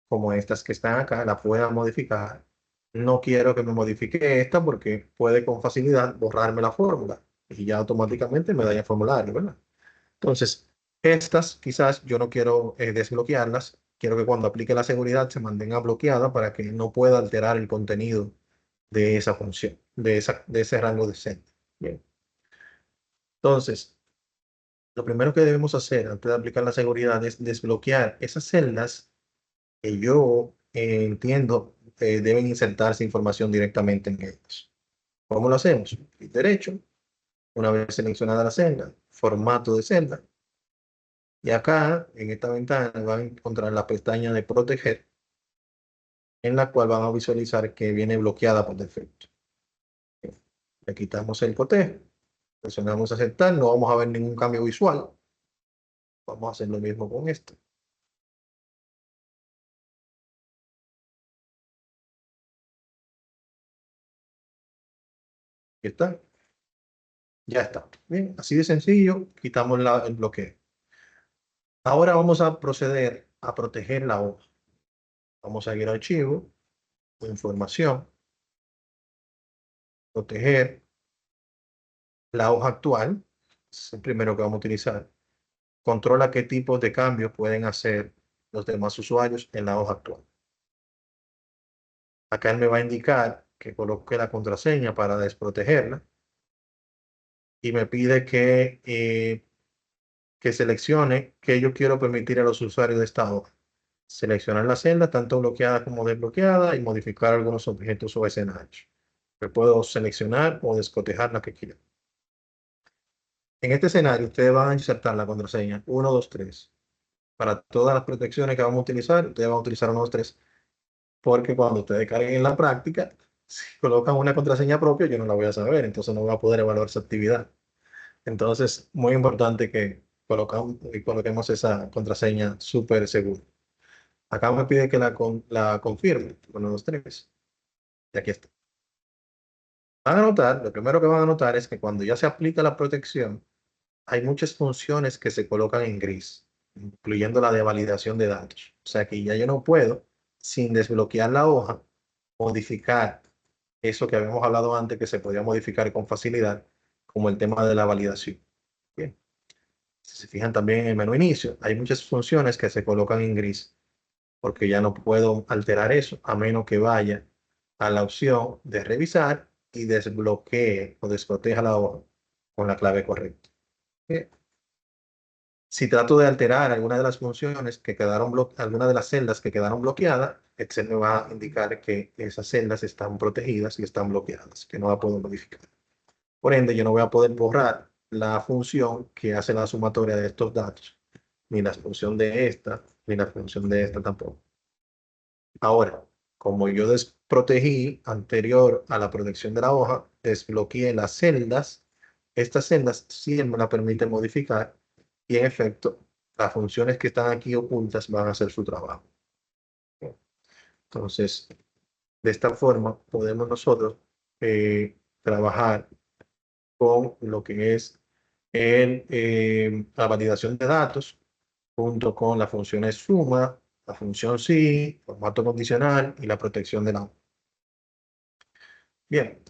como estas que están acá, la pueda modificar. No quiero que me modifique esta porque puede con facilidad borrarme la fórmula y ya automáticamente me daña el formulario, ¿verdad? Entonces, estas quizás yo no quiero desbloquearlas. Quiero que cuando aplique la seguridad se mantenga bloqueada para que no pueda alterar el contenido de esa función, de ese rango de celda. Bien. Entonces, lo primero que debemos hacer antes de aplicar la seguridad es desbloquear esas celdas que yo entiendo deben insertarse información directamente en ellas. ¿Cómo lo hacemos? Clic derecho, una vez seleccionada la celda, formato de celda. Y acá, en esta ventana, van a encontrar la pestaña de proteger, en la cual van a visualizar que viene bloqueada por defecto. Le quitamos el cotejo, presionamos aceptar, no vamos a ver ningún cambio visual. Vamos a hacer lo mismo con esto. Aquí está. Ya está. Bien, así de sencillo, quitamos el bloqueo. Ahora vamos a proceder a proteger la hoja. Vamos a ir a archivo, información, proteger la hoja actual. Es el primero que vamos a utilizar. Controla qué tipos de cambios pueden hacer los demás usuarios en la hoja actual. Acá él me va a indicar que coloque la contraseña para desprotegerla. Y me pide que seleccione qué yo quiero permitir a los usuarios de esta hoja. Seleccionar la celda, tanto bloqueada como desbloqueada, y modificar algunos objetos o escenarios. Yo puedo seleccionar o descotejar la que quiera. En este escenario, ustedes van a insertar la contraseña 123. Para todas las protecciones que vamos a utilizar, ustedes van a utilizar 123, porque cuando ustedes carguen en la práctica, si colocan una contraseña propia, yo no la voy a saber, entonces no voy a poder evaluar su actividad. Entonces, muy importante que coloquemos esa contraseña súper segura. Acá me pide que la confirme. 1, 2, 3. Y aquí está. Van a notar, lo primero que van a notar es que cuando ya se aplica la protección, hay muchas funciones que se colocan en gris, incluyendo la de validación de datos. O sea que ya yo no puedo, sin desbloquear la hoja, modificar eso que habíamos hablado antes, que se podía modificar con facilidad, como el tema de la validación. Bien. Si se fijan también en el menú inicio, hay muchas funciones que se colocan en gris, porque ya no puedo alterar eso, a menos que vaya a la opción de revisar y desbloquee o desproteja la hoja con la clave correcta. Bien. Si trato de alterar alguna de las funciones que quedaron alguna de las celdas que quedaron bloqueadas, Excel me va a indicar que esas celdas están protegidas y están bloqueadas, que no la puedo modificar. Por ende, yo no voy a poder borrar la función que hace la sumatoria de estos datos, ni la función de esta, ni la función de esta tampoco. Ahora, como yo desprotegí anterior a la protección de la hoja, desbloqueé las celdas. Estas celdas sí me la permiten modificar, y en efecto, las funciones que están aquí ocultas van a hacer su trabajo. Entonces, de esta forma podemos nosotros trabajar con lo que es la validación de datos, junto con las funciones suma, la función sí, formato condicional y la protección de la hoja. Bien,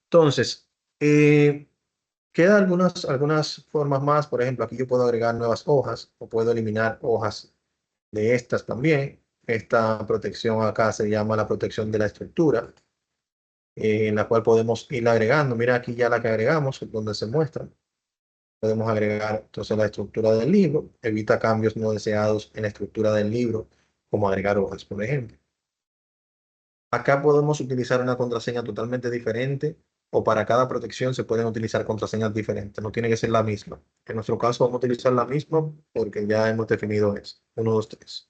entonces, quedan algunas formas más. Por ejemplo, aquí yo puedo agregar nuevas hojas o puedo eliminar hojas de estas también. Esta protección acá se llama la protección de la estructura, en la cual podemos ir agregando. Mira aquí ya la que agregamos, donde se muestra. Podemos agregar entonces la estructura del libro, evita cambios no deseados en la estructura del libro, como agregar hojas, por ejemplo. Acá podemos utilizar una contraseña totalmente diferente, o para cada protección se pueden utilizar contraseñas diferentes, no tiene que ser la misma. En nuestro caso vamos a utilizar la misma porque ya hemos definido eso. 1, 2, 3.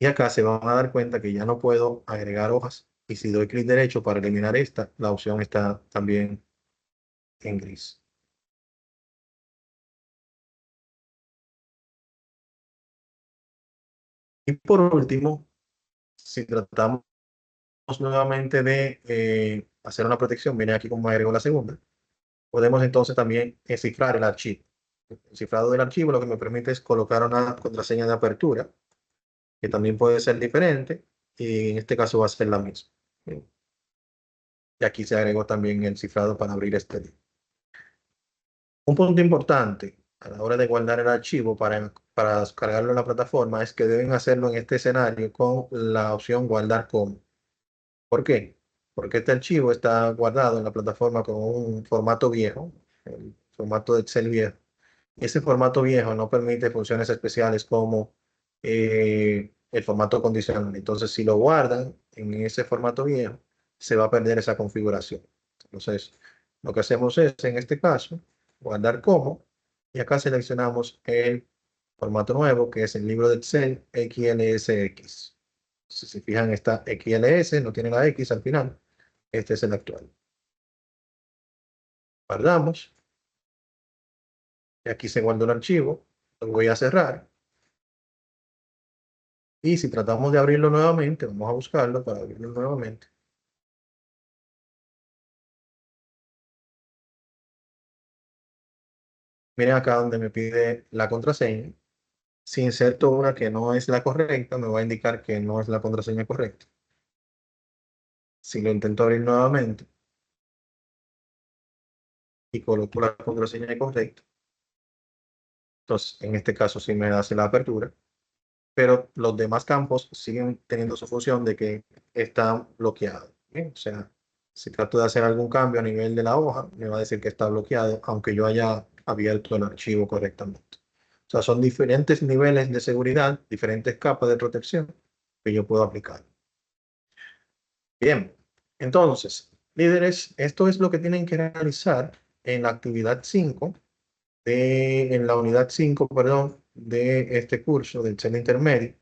Y acá se van a dar cuenta que ya no puedo agregar hojas, y si doy clic derecho para eliminar esta, la opción está también en gris. Y por último, si tratamos nuevamente de hacer una protección, viene aquí como agrego la segunda, podemos entonces también cifrar el archivo. El cifrado del archivo lo que me permite es colocar una contraseña de apertura, que también puede ser diferente, y en este caso va a ser la misma. Y aquí se agregó también el cifrado para abrir este libro. Un punto importante a la hora de guardar el archivo para descargarlo en la plataforma es que deben hacerlo en este escenario con la opción guardar como. ¿Por qué? Porque este archivo está guardado en la plataforma con un formato viejo, el formato de Excel viejo. Ese formato viejo no permite funciones especiales como el formato condicional. Entonces, si lo guardan en ese formato viejo, se va a perder esa configuración. Entonces, Lo que hacemos es, en este caso, guardar como, y acá seleccionamos el formato nuevo, que es el libro de Excel XLSX. Si se fijan, está XLS, no tiene la X al final. Este es el actual. Guardamos. Y aquí se guardó el archivo. Lo voy a cerrar. Y si tratamos de abrirlo nuevamente, vamos a buscarlo para abrirlo nuevamente. Miren acá donde me pide la contraseña. Si inserto una que no es la correcta, me va a indicar que no es la contraseña correcta. Si lo intento abrir nuevamente y coloco la contraseña correcta, entonces en este caso sí me hace la apertura, pero los demás campos siguen teniendo su función de que están bloqueados. ¿Bien? O sea, si trato de hacer algún cambio a nivel de la hoja, me va a decir que está bloqueado, aunque yo haya abierto el archivo correctamente. O sea, son diferentes niveles de seguridad, diferentes capas de protección que yo puedo aplicar. Bien, entonces, líderes, esto es lo que tienen que realizar en la actividad 5, en la unidad 5, perdón, de este curso del CEL intermedio.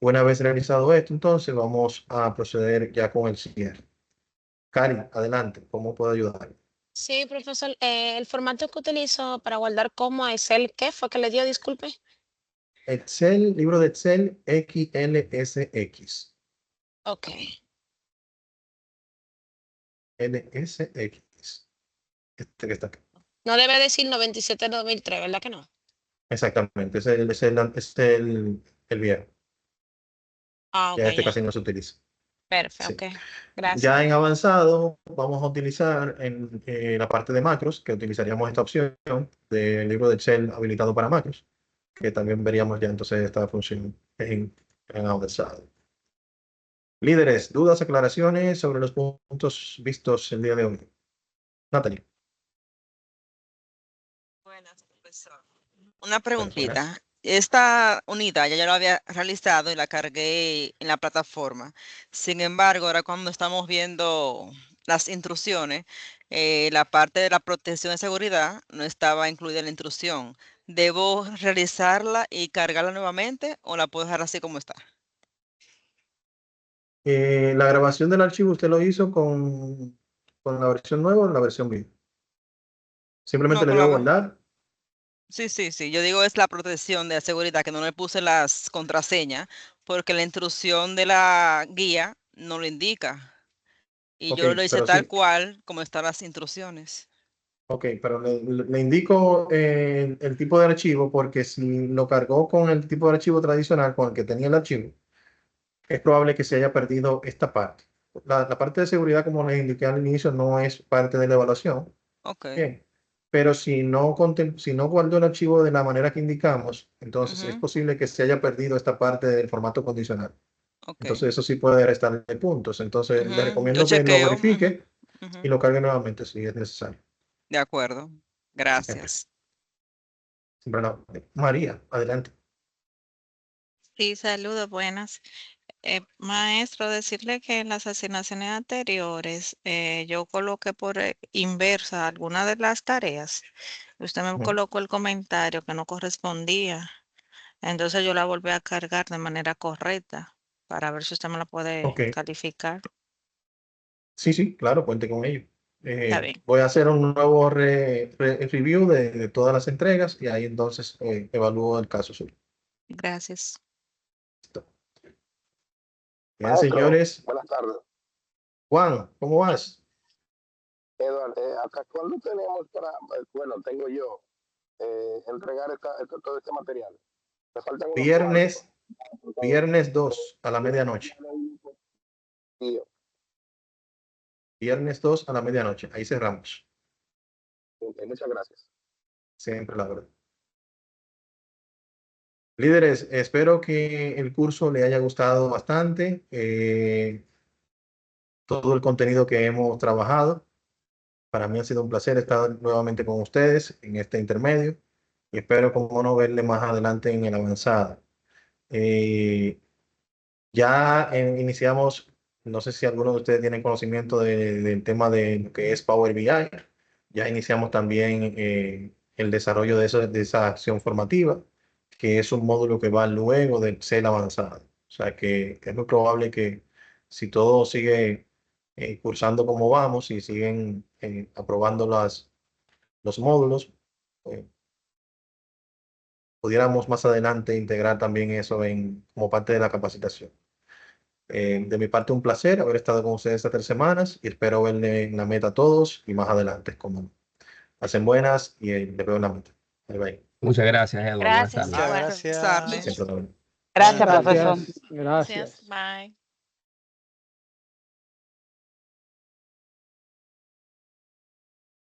Una vez realizado esto, entonces vamos a proceder ya con el cierre. Cari, adelante, ¿cómo puedo ayudar? Sí, profesor, el formato que utilizo para guardar como es el que fue que le dio, disculpe. Excel, libro de Excel XLSX. Ok, LSX. Este que está aquí. no debe decir 97-2003, ¿verdad que no? Exactamente, es el viejo. Ah, ok, Ya este ya. casi no se utiliza. Perfecto, Sí. ok. Gracias. Ya en avanzado vamos a utilizar en la parte de macros, que utilizaríamos esta opción del libro de Excel habilitado para macros, que también veríamos ya entonces esta función en avanzado. Líderes, dudas, aclaraciones sobre los puntos vistos el día de hoy. Natalie. Buenas, profesor. Una Buenas, buenas. preguntita. Esta unidad ya yo la había realizado y la cargué en la plataforma. Sin embargo, ahora cuando estamos viendo las instrucciones, la parte de la protección de seguridad no estaba incluida en la instrucción. ¿Debo realizarla y cargarla nuevamente o la puedo dejar así como está? La grabación del archivo usted lo hizo con la versión nueva o la versión vieja. Simplemente No, le con dio a la... guardar. Sí, sí, sí. Yo digo es la protección de la seguridad, que no le puse las contraseñas porque la instrucción de la guía no lo indica. Y Ok, yo lo hice pero tal sí. cual como están las instrucciones. Ok, pero le indico el tipo de archivo porque si lo cargó con el tipo de archivo tradicional con el que tenía el archivo, es probable que se haya perdido esta parte. La parte de seguridad, como les indiqué al inicio, no es parte de la evaluación. Ok. Bien, pero si no guardó el archivo de la manera que indicamos, entonces es Ujú, posible que se haya perdido esta parte del formato condicional. ok. Entonces eso sí puede restarle puntos. Entonces le Ujú, yo recomiendo que lo chequeo. Ujú, verifique y ujú. lo cargue nuevamente si es necesario. De acuerdo. Siempre. Gracias. Siempre no. María, adelante. Sí, saludos, buenas. Maestro, decirle que en las asignaciones anteriores yo coloqué por inversa alguna de las tareas. Usted me Ujú. colocó el comentario que no correspondía. Entonces yo la volví a cargar de manera correcta para ver si usted me la puede Ok, calificar. sí, sí, claro, cuente con ello. Está bien. Voy a hacer un nuevo review de todas las entregas y ahí entonces evalúo el caso suyo. Gracias. Bien, Maestro, señores. buenas tardes. Juan, ¿cómo vas? Edward, ¿hasta cuándo tenemos para, bueno, tengo yo, entregar todo este material? Me faltan unos cuantos. Viernes, viernes 2 a la medianoche. Y, Viernes 2 a la medianoche. Ahí cerramos. ok, muchas gracias. Siempre la verdad. Líderes, espero que el curso le haya gustado bastante. Todo el contenido que hemos trabajado. Para mí ha sido un placer estar nuevamente con ustedes en este intermedio y espero, como no, verle más adelante en el avanzado. Eh, ya iniciamos, no sé si alguno de ustedes tiene conocimiento del tema de lo que es Power BI. Ya iniciamos también el desarrollo de esa acción formativa, que es un módulo que va luego del CEL avanzado. O sea que es muy probable que si todo sigue cursando como vamos y siguen aprobando los módulos, eh, pudiéramos más adelante integrar también eso como parte de la capacitación. De mi parte, un placer haber estado con ustedes estas 3 semanas y espero verle en la meta a todos y más adelante. Como hacen buenas y les veo en la meta. Bye bye. Muchas gracias, Edward. Buenas Gracias, tardes. igual. Buenas tardes. Siempre también. Gracias, Gracias, profesor. Gracias. gracias. Bye.